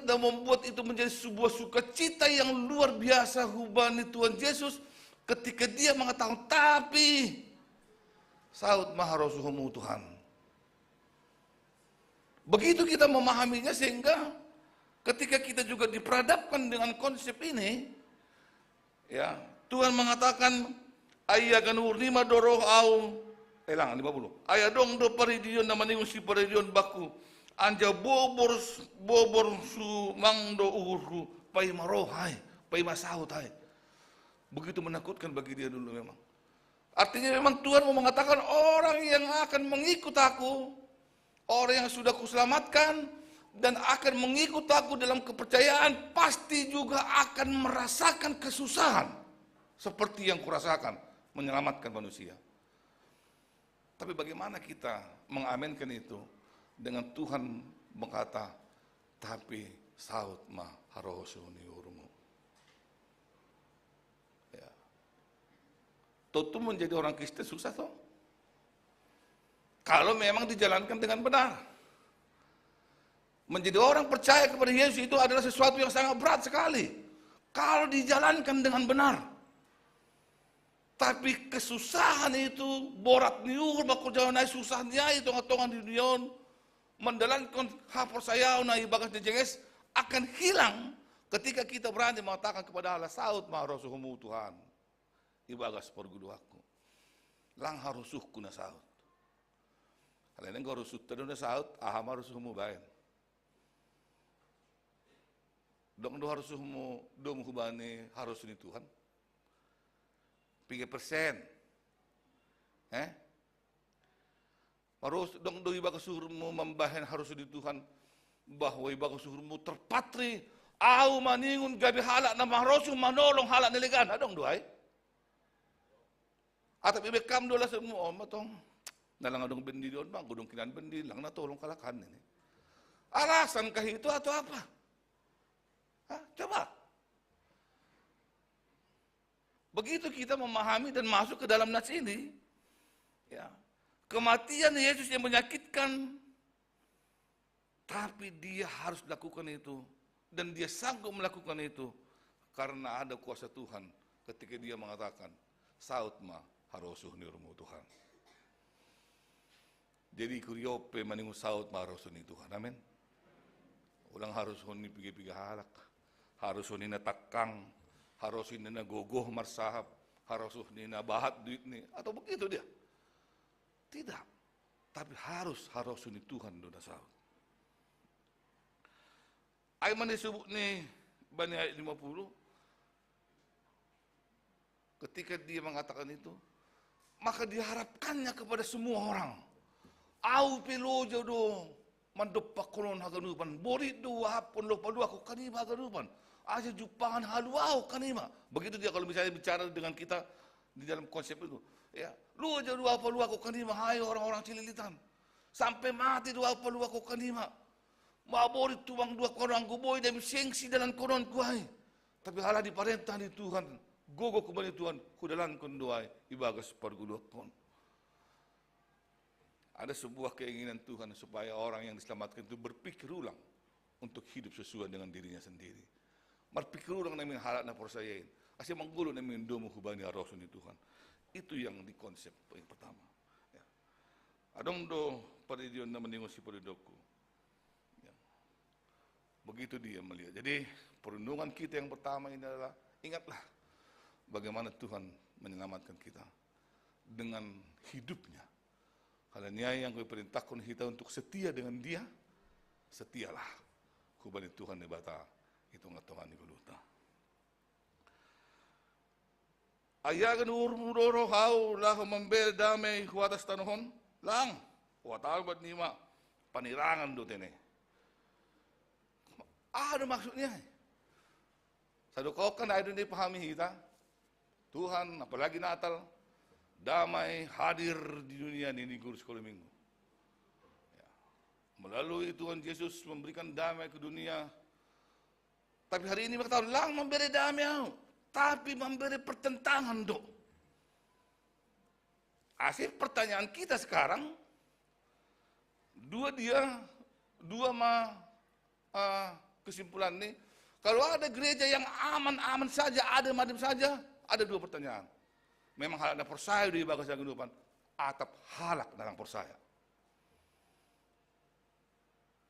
yang membuat itu menjadi sebuah sukacita yang luar biasa hubani Tuhan Yesus ketika dia mengatakan, tapi saud maharosuhumu Tuhan. Begitu kita memahaminya sehingga ketika kita juga diperadabkan dengan konsep ini, ya Tuhan mengatakan, ayagan lima doroh au, elang 50. Ayadong do paridion namanya si paridion baku. Anja bobor su mangdo uhurku pai marohai pai masautai. Begitu menakutkan bagi dia dulu memang. Artinya memang Tuhan mau mengatakan orang yang akan mengikut aku, orang yang sudah kuselamatkan dan akan mengikut aku dalam kepercayaan pasti juga akan merasakan kesusahan seperti yang kurasakan menyelamatkan manusia. Tapi bagaimana kita mengaminkan itu? Dengan Tuhan berkata, tapi saut ma harosuni urumu. Ya. Tentu menjadi orang Kristen susah toh. Kalau memang dijalankan dengan benar. Menjadi orang percaya kepada Yesus itu adalah sesuatu yang sangat berat sekali. Kalau dijalankan dengan benar. Tapi kesusahan itu, borat niur, bakul jalan susahnya itu ngatongan di dunia. Mendalankan hapor saya na ibagas di jenges akan hilang ketika kita berani mengatakan kepada Allah saud maharosuhumu Tuhan ibagas perguduaku lang harusuhku na saud halain engkau rusut tadu na saud aham harusuhumu bayan dong do harusuhumu do muhubani harusuni Tuhan 3%. Harus dong do iba kasuhurmu membahen harus di Tuhan bahwa iba kasuhurmu terpatri au maningun gabi halak na mahrosu manolong halak niligan adong doay atap ibe kam dola semua matong nalang adong bendi don bang gudong kinan bendi lang na tolong kalakan ini alasan kah itu atau apa? Hah? Coba Begitu kita memahami dan masuk ke dalam nas ini, ya, kematian Yesus yang menyakitkan, tapi dia harus lakukan itu, dan dia sanggup melakukan itu karena ada kuasa Tuhan ketika dia mengatakan, saut ma harosuh nirmu Tuhan. Jadi kuriope maningu saut ma harosuh ni Tuhan, amin. Ulang harus honi piga-piga halak, harus honi na takang, harus honi na gogoh marsahap, harus honi na bahat duit ni, atau begitu dia. Tidak, tapi harus honi Tuhan dona saut. Ayman disebut ni Bani ayat 50, ketika dia mengatakan itu, maka diharapkannya kepada semua orang. Au pelo jodoh mandopak konon haganupan, borit dua pun lupa dua aku kanima haganupan, aja jupangan haluau kanima. Begitu dia kalau misalnya bicara dengan kita di dalam konsep itu, ya, lu aja dua apa lu aku kanima, hai orang-orang Cililitan, sampai mati dua apa lu aku kanima, maborit tuang dua korang guboy dan sengsi dalam konon kuai, tapi halah di perintah di Tuhan, gogo kembali Tuhan, kudalan kondoai ibagas parguluak kon. Ada sebuah keinginan Tuhan supaya orang yang diselamatkan itu berpikir ulang untuk hidup sesuai dengan dirinya sendiri. Berpikir ulang namin halak na persayain. Asya manggulo namin domo hubani arosun ni Tuhan. Itu yang dikonsep yang pertama. Ya. Adong do paridion na meningo si paridoku. Ya. Begitu dia melihat. Jadi perlindungan kita yang pertama ini adalah, ingatlah bagaimana Tuhan menyelamatkan kita dengan hidupnya. Halanya yang kau perintahkan kita untuk setia dengan dia, setialah. Kubani Tuhan ni bata, itu ngatongan ni guluta. Ayagan urmudoro hau lah membel damai kuatas tanuhon, lang, kuatal bat nima, panirangan do tene. Ada maksudnya. Sadukokan ada yang dipahami kita, Tuhan apalagi Natal, damai hadir di dunia ini guru sekolah minggu. Ya. Melalui Tuhan Yesus memberikan damai ke dunia. Tapi hari ini mereka tahu, lang memberi damai, tapi memberi pertentangan do. Asyik pertanyaan kita sekarang, kesimpulan ini, kalau ada gereja yang aman-aman saja, adem-adem saja, ada dua pertanyaan. Memang halak na persaya di bagas yang kehidupan, atap halak dalam persaya.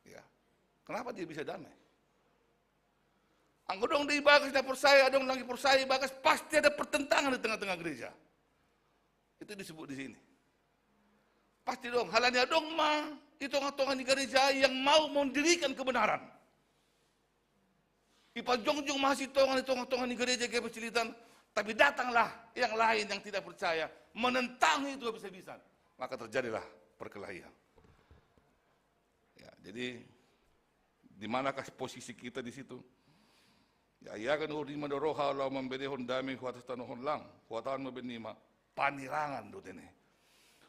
Ya, kenapa dia bisa damai? Anggo dong di bagas na persaya, dong lagi persaya bagas, pasti ada pertentangan di tengah-tengah gereja. Itu disebut di sini. Pasti dong, halanya dong mah itu orang-orang di gereja yang mau mendirikan kebenaran. Ipajongjong masih tongan di gereja kayak Cililitan. Tapi datanglah yang lain yang tidak percaya, menentang itu habis-habisan. Maka terjadilah perkelahian. Ya, jadi di manakah posisi kita di situ? Ya, ia kan urima doroha la membedehon dami kuatas tanuhon lang, kuatan mebenima panirangan do tene.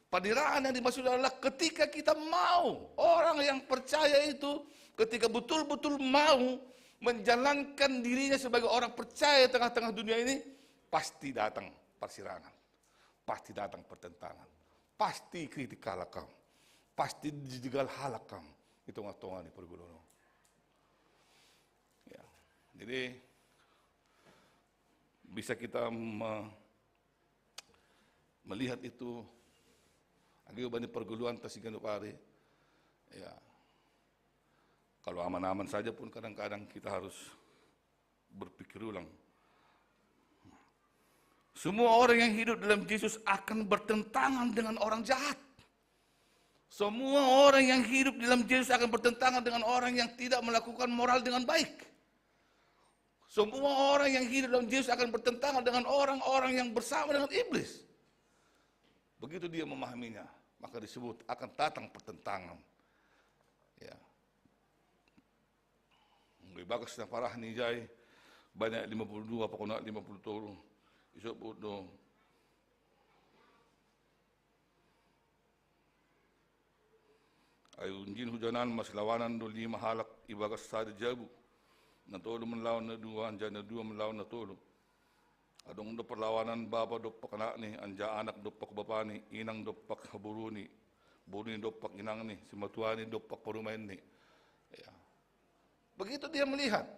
Panirangan yang dimaksud adalah ketika kita mau, orang yang percaya itu ketika betul-betul mau menjalankan dirinya sebagai orang percaya tengah-tengah dunia ini, pasti datang persirangan, pasti datang pertentangan, pasti kritik halakam, pasti dijegal halakam. Itu ngatongan di pergulono. Ya, jadi bisa kita melihat itu. Agi ubani perguluan tasigan pare. Ya, kalau aman-aman saja pun kadang-kadang kita harus berpikir ulang. Semua orang yang hidup dalam Yesus akan bertentangan dengan orang jahat. Semua orang yang hidup dalam Yesus akan bertentangan dengan orang yang tidak melakukan moral dengan baik. Semua orang yang hidup dalam Yesus akan bertentangan dengan orang-orang yang bersama dengan iblis. Begitu dia memahaminya, maka disebut akan datang pertentangan. Ya. Bagus na parah ni jay banyak 52 apa kena 50 isok do ay unjin hujanan mas lawanan do 5 halak ibagas sada jabu na tolo man lawan na 2 anja na 2 man lawan na tolo Adong do perlawanan bapa dopak anak ni, anja anak dopak bapa ni, inang dopak buruni, buruni dopak inang ni, si matuani dopak parumain ni. Ya. Begitu dia melihat.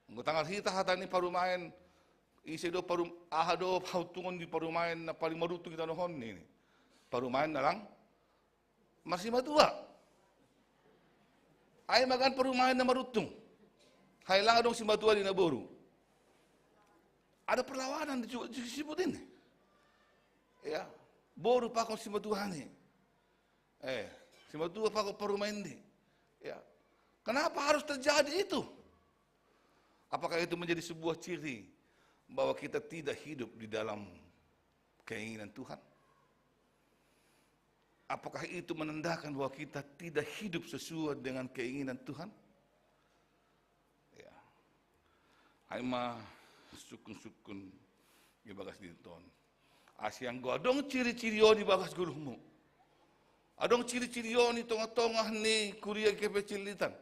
Ngutangal hita hata ni parumain, isi do ahado hautungon di parumain na paling maruto kita nohon ni. Parumain na lang, masih matua. Ay magan parumain na marutong. Hay lang adong si matua di naboru. Ada perlawanan disebutin. Ya, boru pa kong si matua ni. Si matua pa kong parumain di. Ya, kenapa harus terjadi itu? Apakah itu menjadi sebuah ciri bahwa kita tidak hidup di dalam keinginan Tuhan? Apakah itu menandakan bahwa kita tidak hidup sesuai dengan keinginan Tuhan? Ya. Aima sukun-sukun di bagas dinton. Asyang go adong ciri-ciri di bagas guluhmu. Adong ciri-ciri ni tongah-tongah ni kuliah kepecilitan.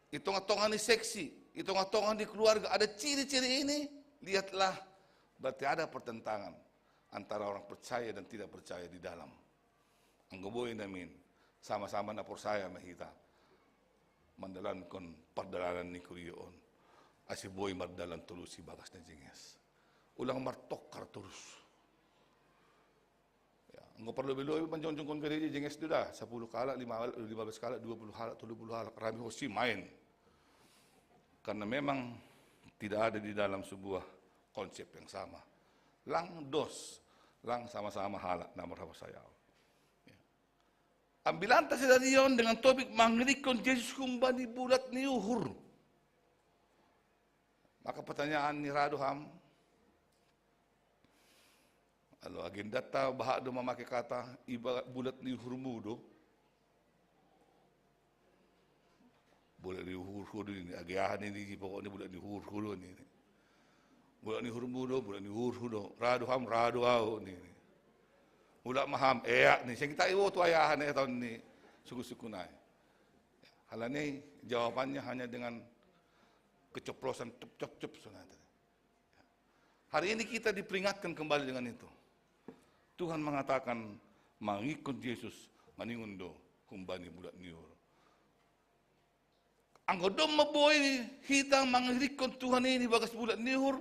Itong-tongah ni seksi, itong-tongah di keluarga. Ada ciri-ciri ini, lihatlah berarti ada pertentangan antara orang percaya dan tidak percaya di dalam. Anggoboy namin, sama-sama na percaya mahita. Mandalan kon pardalanan ni kuriyoon. Asi boy mardalan tulus si bagas na jinges. Ulang martok karturus. Ya, anggo perlu-perlu panjong-jong kon kari jinges duda. 10 kala, 15 kala, 20 kala, 30 kala. Karami hosi main. Karena memang tidak ada di dalam sebuah konsep yang sama. Lang dos, lang sama-sama halak na marhaba sayaw. Ambilan tas dari yon dengan topik mangirikon Yesus kumbani bulat ni uhur. Maka pertanyaan ni Raduham, alo agenda ta bahak do memakai kata ibarat bulat ni uhur mudo. Bulat ni uhur ini agahan ini pokoknya bulat ni uhur ini. Bulat ni uhur mudo, bulat ni uhur. Raduham raduau ni. Ulak maham, ni saya kita iwo tu ayahan tahun ni suku-suku naik. Hal ini jawabannya hanya dengan keceplosan cep sunat. Hari ini kita diperingatkan kembali dengan itu. Tuhan mengatakan mengikut Yesus maningundo kumbani bulat niur. Anggodom maboy hitang mengikut Tuhan ini bagas bulat niur.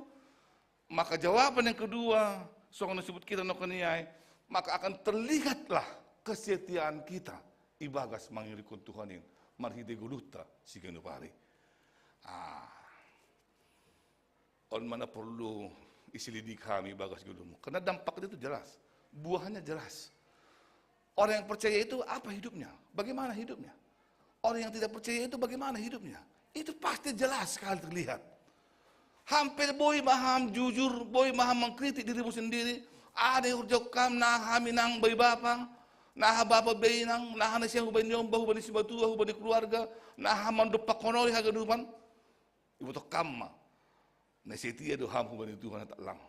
Maka jawaban yang kedua, soalnya sebut kita no kaniai. Maka akan terlihatlah kesetiaan kita ibagas mangirikon Tuhanin marhide guluta si genupari. On mana perlu isilidik kami bagas gulumu. Karena dampaknya itu jelas, buahnya jelas. Orang yang percaya itu apa hidupnya? Bagaimana hidupnya? Orang yang tidak percaya itu bagaimana hidupnya? Itu pasti jelas sekali terlihat. Hampir boy maham jujur, boy maham mengkritik dirimu sendiri. Ada yang urjokam nah minang bayi bapang, nah bapa bayi nang, nah nasi yang hubani nyomba, hubani si batua, hubani keluarga, nah mandupak konori haga dupan, ibu to kamma, nasi tiada do ham hubani Tuhan tak lang,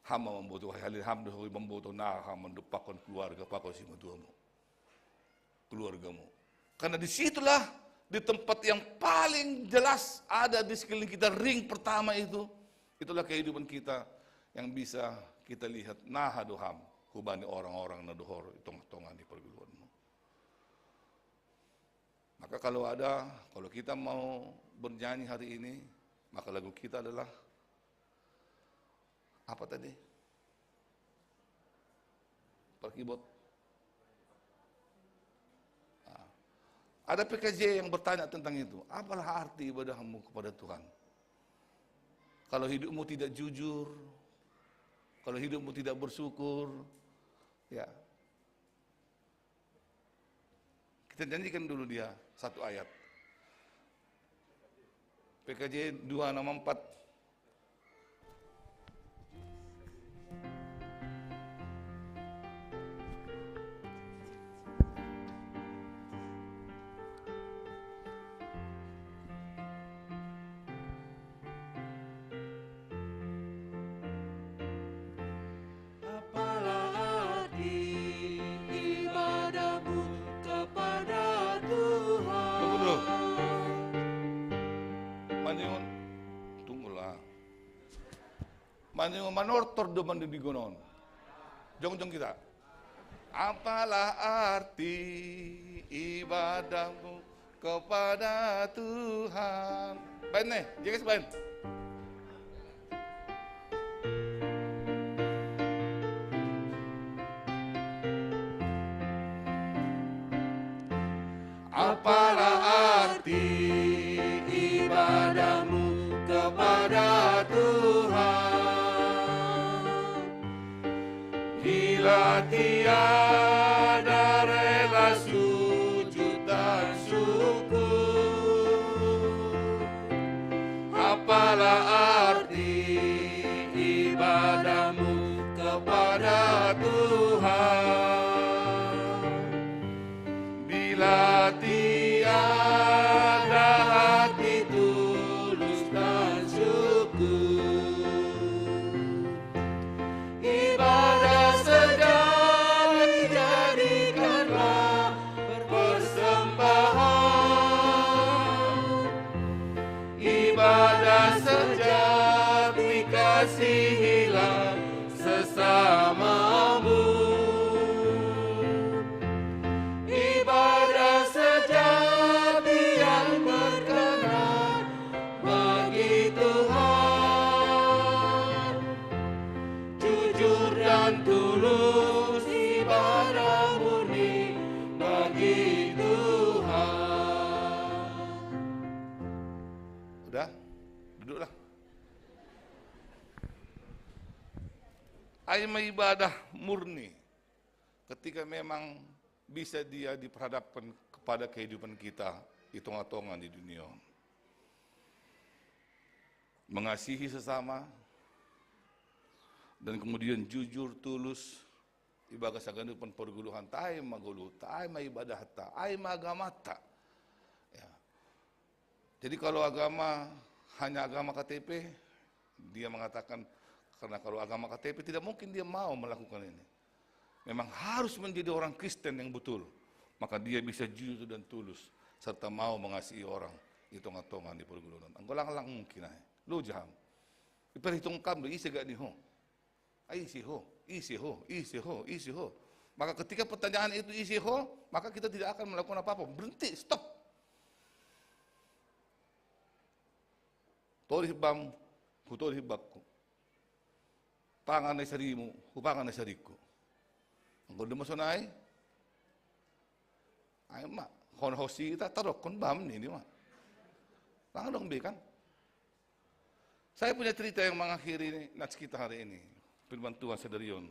ham membutuh halil ham do membutuh nah ham mandupak kon keluarga pakau si batuamu, keluargamu, karena disitulah di tempat yang paling jelas ada di sekeliling kita ring pertama itu, itulah kehidupan kita yang bisa kita lihat nahaduham hubani orang-orang naduhor itong-tongan di perguluanmu. Maka kalau kita mau bernyanyi hari ini, maka lagu kita adalah apa tadi? Perkibot. Ada PKJ yang bertanya tentang itu. Apalah arti ibadahmu kepada Tuhan? Kalau hidupmu tidak jujur, kalau hidupmu tidak bersyukur, ya. Kita janjikan dulu dia satu ayat. PKJ 264. manortor do mandigonon. Jong kita. Apalah arti ibadahmu kepada Tuhan. Baik nih, jangan sebain. Apalah arti ibadahmu kepada Tuhan, bila tiada rela sujud dan syukur. Apalah arti ibadahmu kepada Tuhan, bila tiada hati tulus dan syukur. Ibadah sejati jadikanlah persembahan. Ibadah sejati kasihilah sesamamu. Ibadah sejati yang berkenan bagi Tuhan, jujur dan tulus ibadah murni bagi Tuhan. Udah, duduklah. Aima ibadah murni ketika memang bisa dia diperhadapkan kepada kehidupan kita, hitung-hitungan di dunia. Mengasihi sesama, dan kemudian jujur, tulus, ibadah sagandupan perguluhan, ta'i magulu, ta'i ibadah ta, ta'i agama ta. Ya. Jadi kalau agama hanya agama KTP, dia mengatakan, karena kalau agama KTP tidak mungkin dia mau melakukan ini. Memang harus menjadi orang Kristen yang betul, maka dia bisa jujur dan tulus serta mau mengasihi orang. Hitung-hitungan di perguluhan. Anggolang-lang mungkin ay. Lo jaham. Iperhitungkan lo isi gak ni ho. Ay isi ho, isi ho, isi ho, isi ho. Maka ketika pertanyaan itu isi ho, maka kita tidak akan melakukan apa-apa. Berhenti, stop. Tori hibam, hutori hibakku. Pangan na sarimu, hupangan na sariku. Ang gundo mo sunay, ay ma, kon hosi kita tarok kon bam ni ma. Tangan dong kan? Saya punya cerita yang mengakhiri nats kita hari ini. Firman Tuhan Sedarion.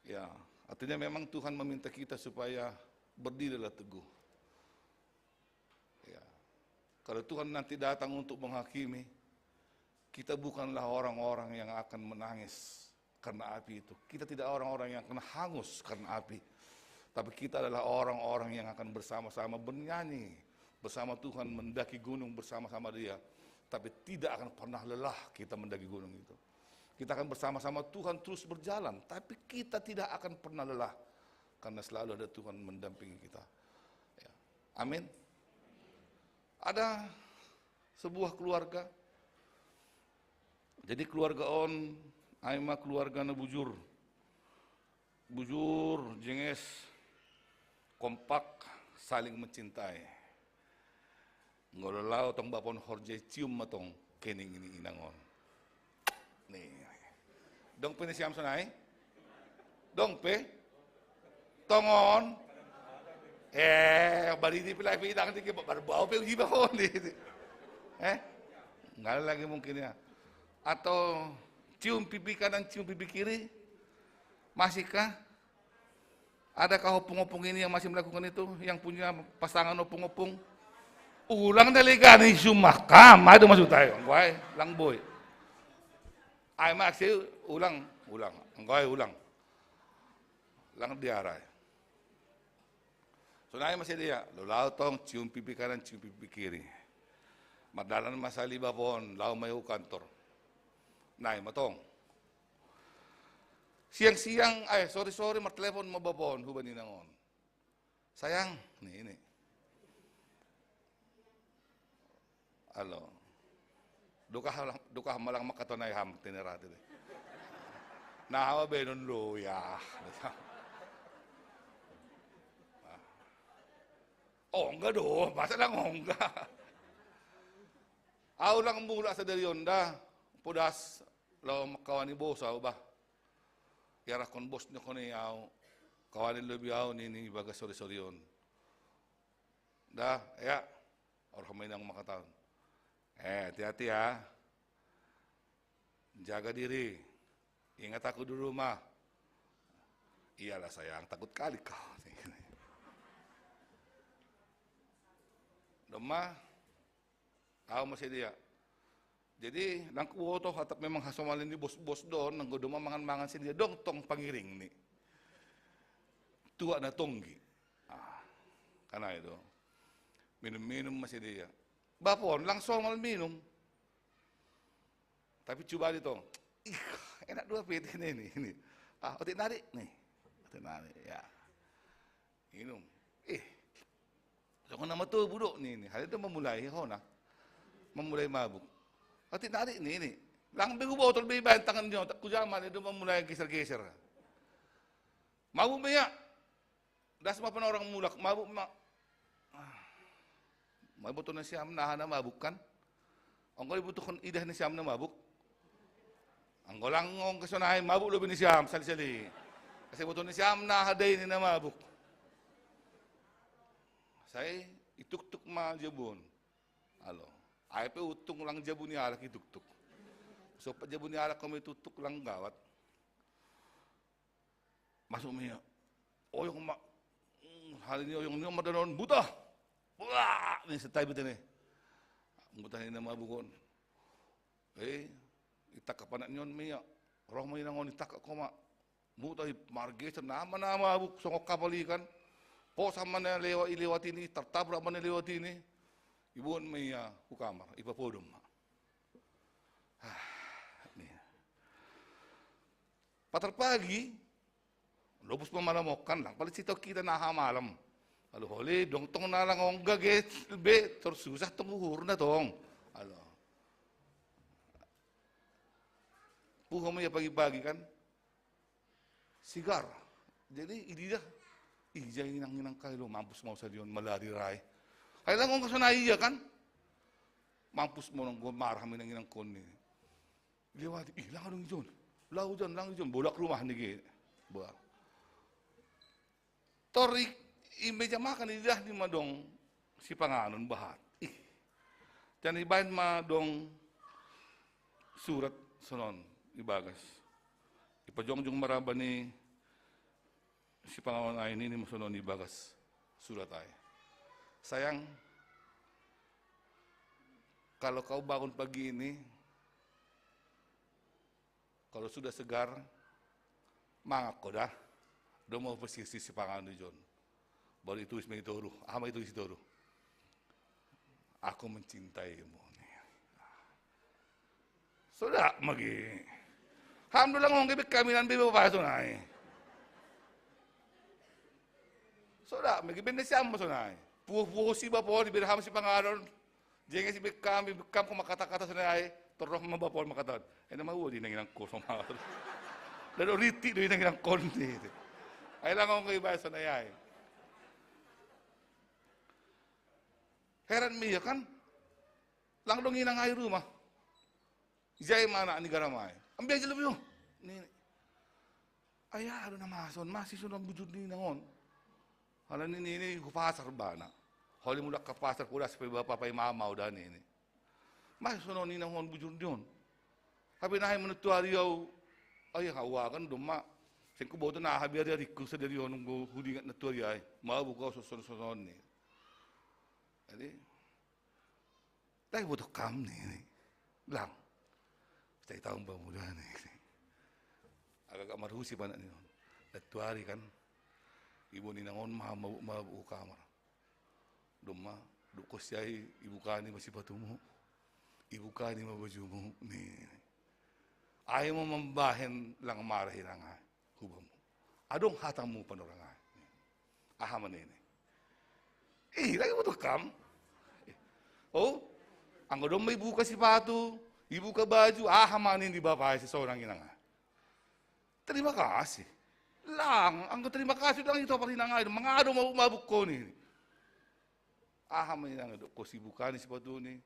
Ya, artinya memang Tuhan meminta kita supaya berdirilah teguh. Ya, kalau Tuhan nanti datang untuk menghakimi, kita bukanlah orang-orang yang akan menangis karena api itu. Kita tidak orang-orang yang akan hangus karena api. Tapi kita adalah orang-orang yang akan bersama-sama bernyanyi. Bersama Tuhan mendaki gunung bersama-sama dia. Tapi tidak akan pernah lelah kita mendaki gunung itu. Kita akan bersama-sama Tuhan terus berjalan. Tapi kita tidak akan pernah lelah. Karena selalu ada Tuhan mendampingi kita. Ya. Amin. Ada sebuah keluarga. Jadi keluarga on, aima keluarga na bujur. Bujur, jenges, kompak, saling mencintai. Ngolalau tong bapon horje cium matong kening ini inangon. Nih. Dong pe ni siam sonai? Dong pe? Tongon? Bali di pilai pidang di berbau pe hiba hon di. Nggak lagi mungkin ya. Atau cium pipi kanan, cium pipi kiri? Masihkah? Adakah opung-opung ini yang masih melakukan itu? Yang punya pasangan opung-opung? Ulang daligan isu mahkamah itu maksud tayo. Anggoy, lang boy. Ay maksi ulang. Anggoy, ulang. Lang diaray. So na masih dia, lulaw tong cium pipi kanan, cium pipi kiri. Madalan masali babon, law mayo kantor. Nay matong. Siang-siang, sorry, martelepon mo babon, hubanin nangon. Sayang, ini. Alo. Duka malang makatonay ham tinerati. Nahawa benon lo ya. Oh enggak dong, masa lang oh enggak. Aw lang mula sa Derionda, pudas law makawani boss aw ba. Yara kon boss nyo ko ni aw, kawani lobi aw ni baga sori-sorion. Da, ya, or kamay nang makataon. Hati-hati ha. Jaga diri. Ingat aku di rumah. Iyalah sayang, takut kali kau. Doma, ako masih dia. Jadi, nang kuwoto hatap memang hasomalin di bos-bos doon, nang doma mangan-mangan si dia, dong tong pangiring ni. Tua na tonggi. Kana itu. Minum-minum masih dia. Bapon, langsung mal minum. Tapi coba dito, enak dua piti ini. Otik narik nih. Otik narik, ya. Minum. So kung nama tu budok ni, hari itu memulai, memulai mabuk. Otik narik ni. Lang bigo botol bibayan tangan nyo, kujaman itu memulai geser-geser. Mabuk ba das mapan orang mulak, mabuk mabuk na siyam na mabuk kan? Ang ko ibutukan idah ni siyam na mabuk. Ang ko lang ngong kasunahin, mabuk lo ni siyam, sali-sali. Kasi buto ni siyam na haday ni na mabuk. Saya ituk-tuk ma jabun. Alo. Ay pa utong lang jabun ni alak ituk-tuk. So pa jabun ni alak kami tutuk lang gawat. Masuk miya. Oyong hal ini oyong niyo madanon buta. Wah, ni sa tayo ni. Buta ni na mabukon. Itak kapanan nyon miya. Roh mo yun itak ako ma. Buta marges na mabuk songok kapalikan. Po sama na ilewat ini, tertabrak mana lewat ini, ibuan maya hukamar, ipapodom. Patar pagi, lobos mamalamokan lang, palit sitaw kita nahamalam. Alo holi, dong tong na lang ang gaget, be, tersusah tong uhur na tong. Alo. Puha mo ya pagi-pagi kan, sigar. Jadi ini dah. Ija inang kayo, mampus mo sa diyon, malari ray. Kaya lang kung kasunay iya kan? Mampus mo nang marah mo ng inang kon ni. Liwati, lang anong iyon? Lang iyon, bulak rumah ni Gini. Buat. Torik, imedya makan idah ni madong si panganon bahat. Diyan ibahin madong surat sunon, ibagas. Ipajongjong maraba ni si pangawan ay ini musunon ibagas surat ay. Sayang, kalau kau bangun pagi ini, kalau sudah segar, mangak ko dah. Doon mo pasisi si pangawan ni John. Baru itu isme itoro, ama itu isitoro. Aku mencintaimu. Sudah magi. Alhamdulillah ngomong kibik kami nan bibi papaso na eh. Sudah, magibin na siya mo sunay. Puhusi ba po, ibiraham si pangaron. Diyan si bikam ko makata-kata sunay. Torok mabapol makatan. Na mawuli na ginang kurso mga. Lalo riti doon na ginang konti. Ay lang akong kaiba sunay ay. Heran miya kan? Lang dong ginang ay rumah. Ijay mana ni garamay. Ang biya jalo yun. Ay, ano na mason. Masisunod bujud ni nangon. Halan ini kupasar bana. Holi mulak kapasar kuda supaya bapak pai mama udah ini. Mas sono ni nang bujur dion. Habi nahay menutu ariau. Ay hawakan doma. Sing ko boto na habi ari ku sa diri onong go hudingat na tuari ay. Mabu ko soson ni. Jadi tayo boto kam ni. Lang. Stay taong ba muda ni. Agak marhusi pa na niyon. Natuari kan. Ibu ni nangon mabu kamar. Doma, dukos siya ibu kani masih patumu. Ibu kani mabajumu ni. Ayaw mo mambahin lang marahin ang hubam mo. Adong hatang mo panorang ahaman ini. Lagi mo to kam. Oh, ang godong may buka si patu, ibu ka baju, ahamanin di bapak si seorang inang. Terima kasih. Lang, ang terima kasih lang ito pa rin nga. Mga ano mabuk ko ni. May nang ko sibukan si patuni.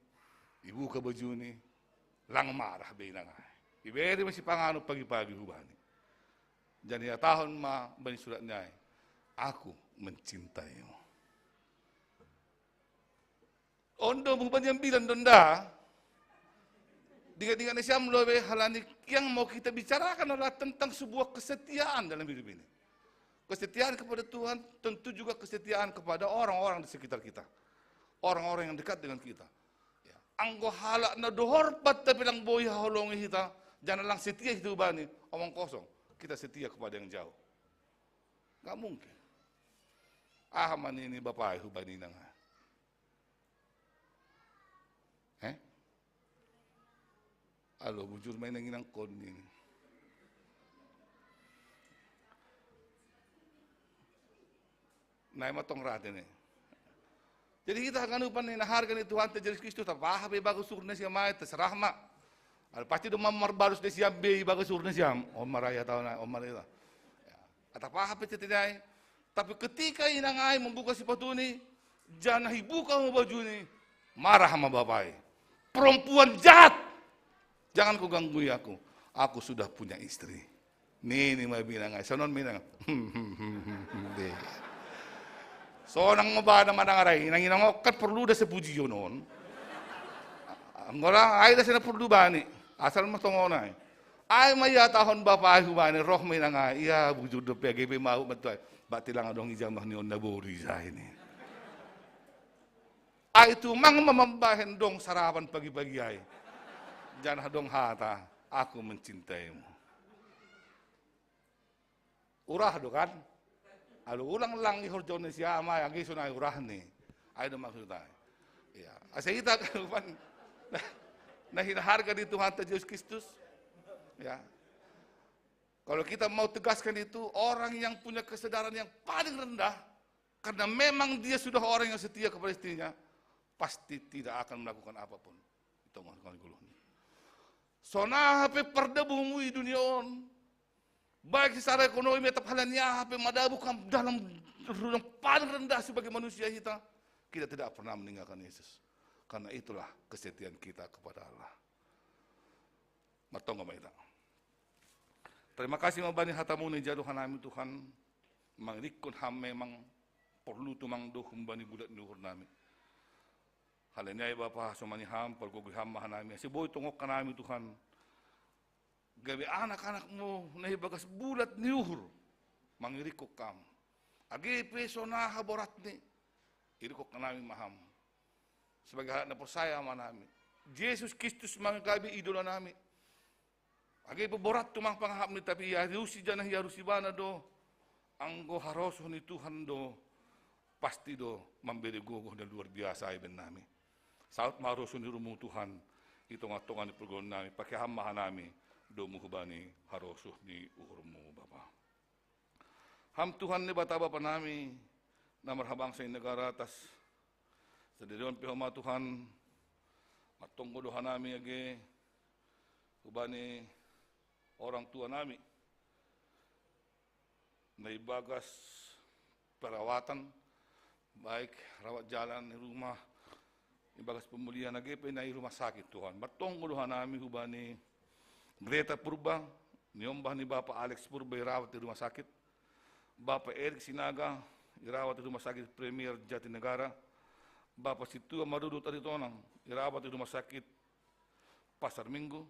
Ibu ka baju ni. Lang marah bay na nga. Iberi mo si pangano pagi-pagi hubani. Diyan niya tahon bani surat niya. Aku mencintai mo. Ondo mo ba niyang bilang donda? Diga-diga na siya melobe halani yang mau kita bicarakan adalah tentang sebuah kesetiaan dalam hidup ini. Kesetiaan kepada Tuhan, tentu juga kesetiaan kepada orang-orang di sekitar kita. Orang-orang yang dekat dengan kita. Ya. Anggo halak na dohorpat tapi lang boy holongi kita, jangan lang setia itu bani, omong kosong. Kita setia kepada yang jauh. Gak mungkin. Man ini bapak hubani na nga. Alo, bujur may nanginang kon ini. Naik matong ratin eh. Jadi kita nganupan ni nahargan ni Tuhan Yesus Kristus tapah be bagus surna siya mai terserah mak. Pasti do mamar barus de siya be bagus surna siya. Maraya tahu na maraya. Atapah pe titinay. Tapi ketika inangai membuka sepatu ni, jangan hibuka mo baju ni, marah sama bapak. Perempuan jahat. Jangan kau ganggu aku. Aku sudah punya istri. Nih may binangay. Sonon binangay. So nang mabada manangaray. Nang inangokat perlu dah sepuji yun. Ngorang ay dah sina perlu bani. Asal matongonay. Ay maya tahon bapak hubani. Roh binangay. Iya bujud do PGB mau betul. Bati lang adong ijamah ni on naburi sa ini. Ay itu mang mamambahin dong sarapan pagi-pagi ay. Jangan dong hata, aku mencintaimu. Urah do kan? Alu ulang lang ihorjon siya ama yang isu na urah ni. Ayo maksudnya. Ya, asa kita kan na hinaharga di Tuhan Yesus Kristus. Ya. Kalau kita mau tegaskan itu, orang yang punya kesadaran yang paling rendah, karena memang dia sudah orang yang setia kepada istrinya, pasti tidak akan melakukan apapun. Itu maksudnya guluh. Sona hape perdebumu di dunia on. Baik secara ekonomi atau halanya hape madabu kam dalam yang paling rendah sebagai manusia kita tidak pernah meninggalkan Yesus. Karena itulah kesetiaan kita kepada Allah. Matong kita. Terima kasih mabani hatamu ni jaduhan nami Tuhan. Mangrikun ham memang perlu tumang do kumbani gulat nuhur nami. Halanya Bapa sumani ham pergugi ham mahanami. Si boy tungok kanami Tuhan. Gabi anak-anakmu nahi bagas bulat niuhur. Mangirikok kam. Agi pesona haborat ni. Irikok kanami maham. Sebagai hal na persaya manami. Yesus Kristus manggabi idola nami. Agi borat tumang panghap ni tapi yarusi janah yarusi bana do. Anggo haroso ni Tuhan do. Pasti do memberi guguh dan luar biasa iben nami. Saat marosun di rumah Tuhan, itu ngatongan di pergaulan nami, pakai hamahan nami, do muhubani harosuh di uhurmu Bapa. Ham Tuhan ni bata Bapa nami, na marhabang sa negara atas, sa dirion pihoma Tuhan, matunggo dohan nami agi, hubani orang tua nami, na ibagas perawatan, baik rawat jalan di rumah, ibagas pemulihan lagi na rumah sakit Tuhan. Batong uluhan namin hubani Greta Purba, niyombah ni Bapak Alex Purba irawat di rumah sakit. Bapak Eric Sinaga irawat di rumah sakit Premier Jatinegara. Bapak Situa Marudut Aritonang irawat di rumah sakit Pasar Minggu.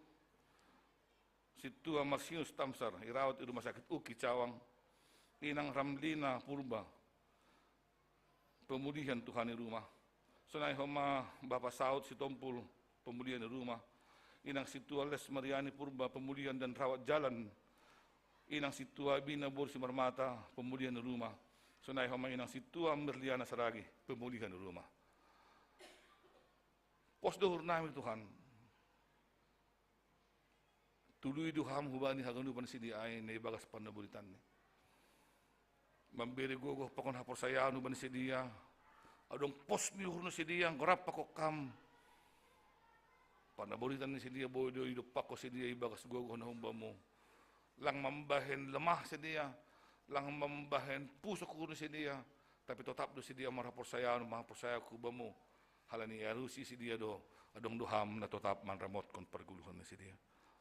Situa Marsinus Tamsar irawat di rumah sakit Uki Cawang. Inang Ramlina Purba pemulihan Tuhan di rumah. Sunai homa Bapak Saud Sitompul pemulihan di rumah. Inang Situa Les Mariani Purba pemulihan dan rawat jalan. Inang Situa Bina Borsi Marmata pemulihan di rumah. Sunai homa Inang Situa Merliana Saragi pemulihan di rumah. Pos dohur nami Tuhan. Tului duham hubani haganupan sidi ay na ibagas panaburitan ni. Mambiri gogo pakon hapor saya anu ban sedia. Adong pos ni hurno sedia ngorap pakok kam. Panaburitan ni sedia boy do hidup pako sedia ibagas gogo na humbamu. lang mambahin lemah sedia, lang mambahin puso kuno sedia, tapi tetap do sedia maraporsayaon mahaporsaya kubamu, halani arusi sedia do, adong duham na tetap manramot kon perguluhan na sedia.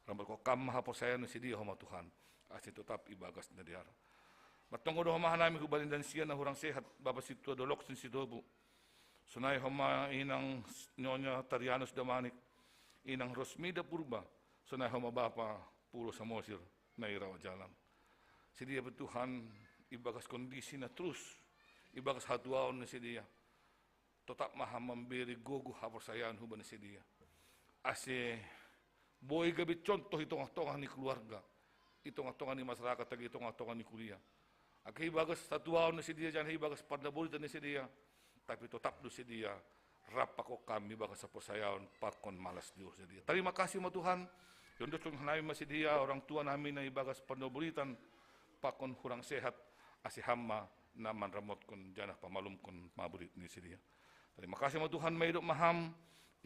Ramot ko kam mahaporsaya na sedia homa Tuhan, asin tetap ibagas na diara. Matunggo do homa hanami kubalin dan siya na hurang sehat, baba situ dolok sin sidobu. Sunay homa inang nyonya Tarianos Damanik, inang Rosmida Purba, sunay homa bapa Pulo Samosir na iraw jalan. Sedia Tuhan ibagas kondisi na terus, ibagas hatuaon na sedia. Tetap maha memberi gogo haporsayaan huban na sedia. Ase boy gabi contoh itong-tongah ni keluarga, itong-tongah ni masyarakat, itong-tongah ni kuliah. Ak ibagas hatuaon na sedia, jangan ibagas padabolitan na sedia, tapi tetap do sedia rapako kami bagas haporsayaon pakon malas Dios sedia. Terima kasih ma Tuhan. Yung Diyos kong hanay masidiya, orang tua namin na ibagas panobolitan, pakon hurang sehat, asihama na manramot kon janah pamalum kon mabulit ni sidiya. Terima kasih ma Tuhan, may idok maham,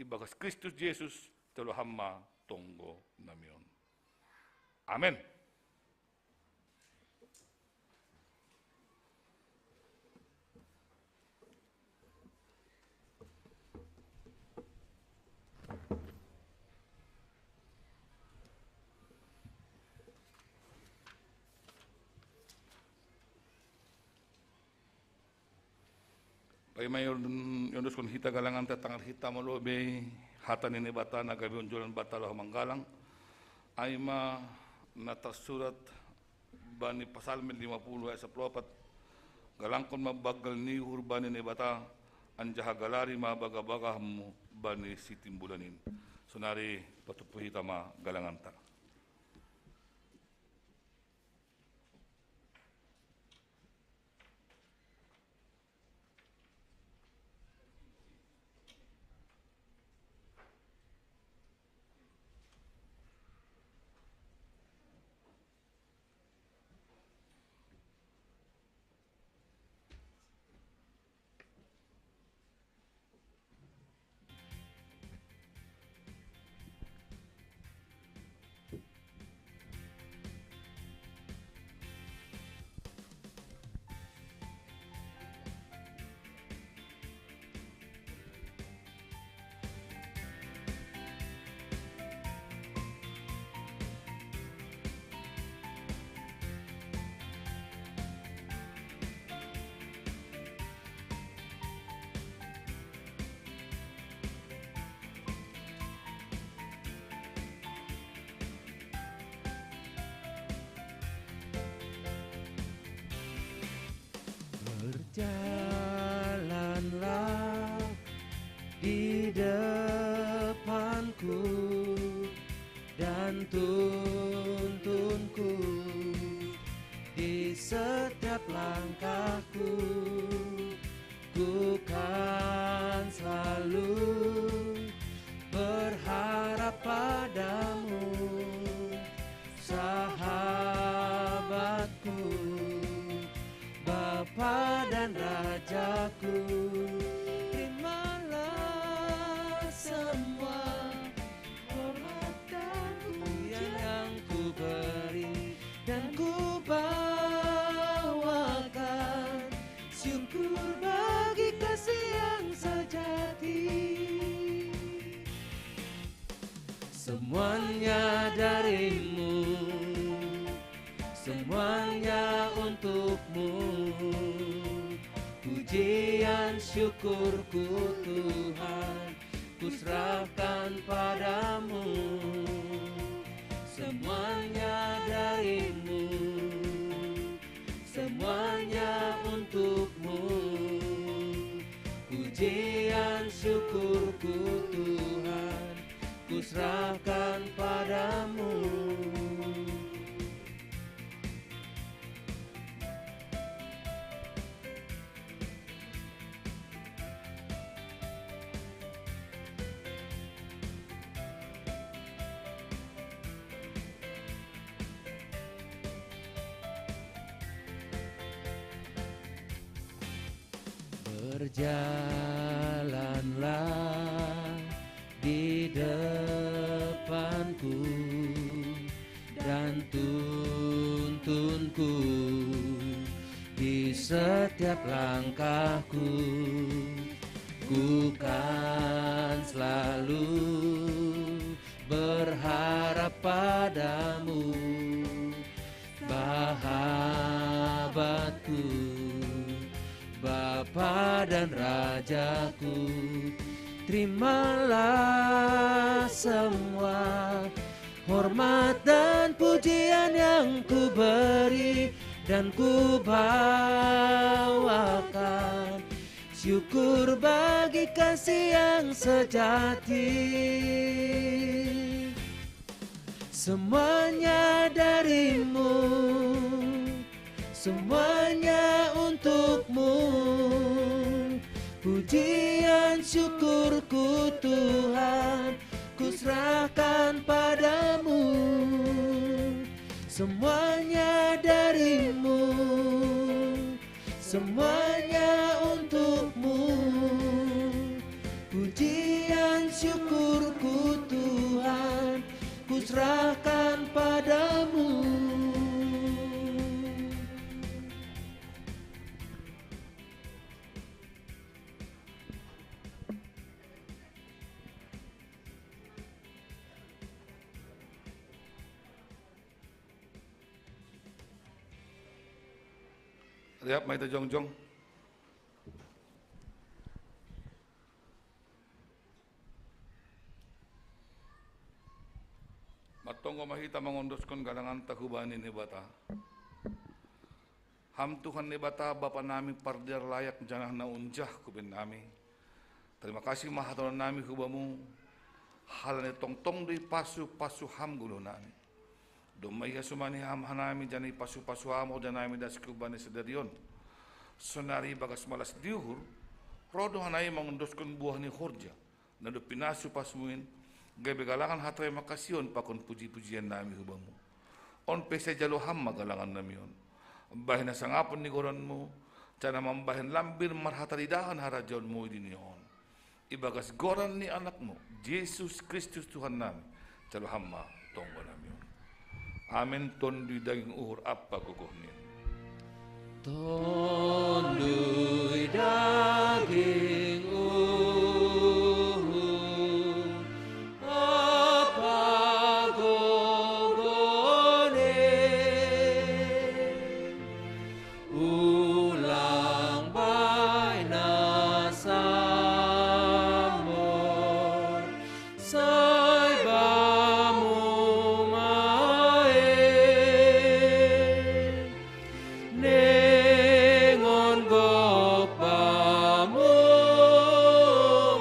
ibagas Kristus Jesus, telo hamma tonggo namion. Amen. Pay mayor yundos kun hita galangan tangal hita malobe hatan ini bata na gabi unjulan bata lah manggalang ay ma natasurat bani pasal 50 ayat 14 galangkon mabagal ni urban ini bata anjaha galari mabagabaga mo bani sitimbulanin sunari patupo hita ma galangan ta. Berjalanlah di depanku dan tuntunku di setiap langkahku, ku kan selalu berharap padamu, sahabatku, Bapa dan Rajaku. Terimalah semua hormat dan pujian yang ku beri, dan ku bawakan syukur bagi kasih yang sejati. Semuanya darimu, semuanya untukmu, pujian syukurku Tuhan, ku serahkan padamu. Semuanya darimu, semuanya untukmu, pujian syukurku Tuhan, ku serahkan padamu. Berjalanlah di depanku dan setiap langkahku. Ku kan selalu berharap padamu, Bahabatku, Bapa dan Rajaku. Terimalah semua hormat dan pujian yang ku beri, dan ku bawakan syukur bagi kasih yang sejati. Semuanya darimu, semuanya untukmu. Pujian syukurku Tuhan, ku serahkan padamu. Semuanya darimu, semuanya untukmu. Pujian syukurku Tuhan, ku serahkan padamu. Lihat mai jongjong. Matonggo mahita mangondoskan galangan tahubanin ni bata. Ham Tuhan ni bata Bapa nami pardir layak janah na unjah kubin nami. Terima kasih mahaton nami hubamu. Hal ni tong di pasu ham gulu nami. Domaya sumani ham hanami jani pasu amo janami das kubani sedarion. Sonari bagas malas diuhur, rodo hanai mangundoskan buah ni horja. Nado pinasu pasmuin, gabe galangan hatray makasion pakon puji-pujian nami hubamu. On pese jalo ham magalangan namion. Bahin na sangapon ni goranmu, cana mambahin lambir marhataridahan harajon mo idinion. Ibagas goran ni anakmu, Yesus Kristus Tuhan nami, jalo hamma tonggo namion. Amin. Tondui daging uhur apa kukuhnin. Tondui daging uhur apa gogone, ulang baina samor sai bamu nengon gopamu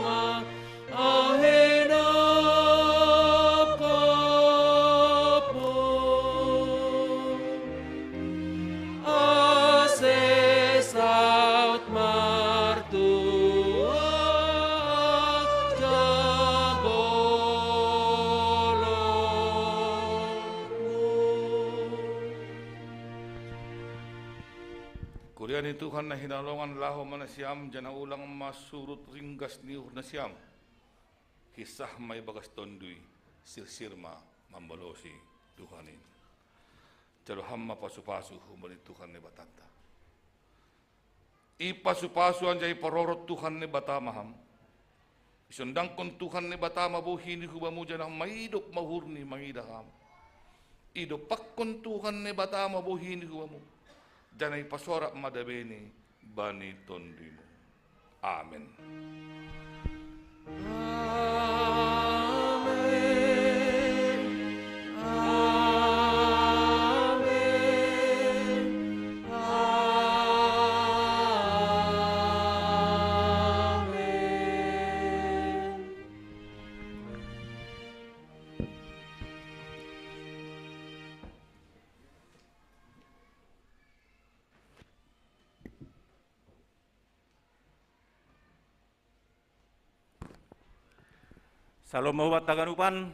ma ahenop kopo ase saut martua Kuriani Tuhan na hinalongan laho manasiam jana ulang masurut ringgas niuh nasiam. Kisah may bagas tondui sirsirma mambalosi Tuhanin. Jalo hamma pasu-pasu humali Tuhan ni batata. Ipasu-pasu anjay parorot Tuhan ni batamaham. Isundangkon Tuhan ni batama buhini hubamu jana maidop mahurni mangidaham. Idopakkon Tuhan ni batama buhini hubamu. Janay pasorak madabeni bani tondimu. Amen. Salam mahubat taganupan.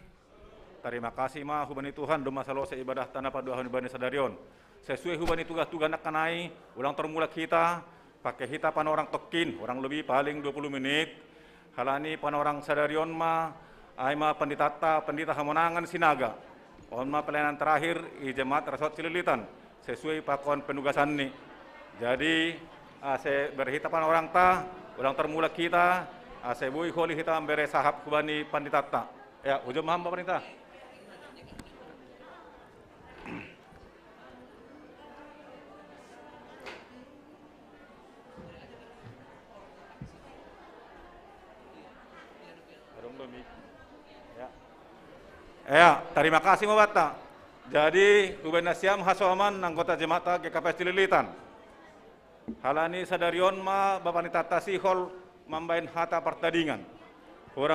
Terima kasih mah hubani Tuhan doma salo sa ibadah tanah paduahan hubani sadarion. Sesuai hubani tugas-tugas nak kanai, ulang termula kita pakai hita pan orang tokin, orang lebih paling 20 menit. Halani pan orang sadarion mah ay mah pendita hamonangan sinaga. On mah pelayanan terakhir i jemaat Rasot Cililitan sesuai pakon penugasan ni. Jadi, saya berhitapan orang termula kita, saya bui holi hitam bere sahab kubani panditatta. Ya, hujung maham pemerintah. Ya, terima kasih Mabata. Jadi, Uben Nasiam Hasoman, anggota jemaat GKP Cililitan. Halani sadarion ma Bapak Nitata Sihol mambain hata pertandingan.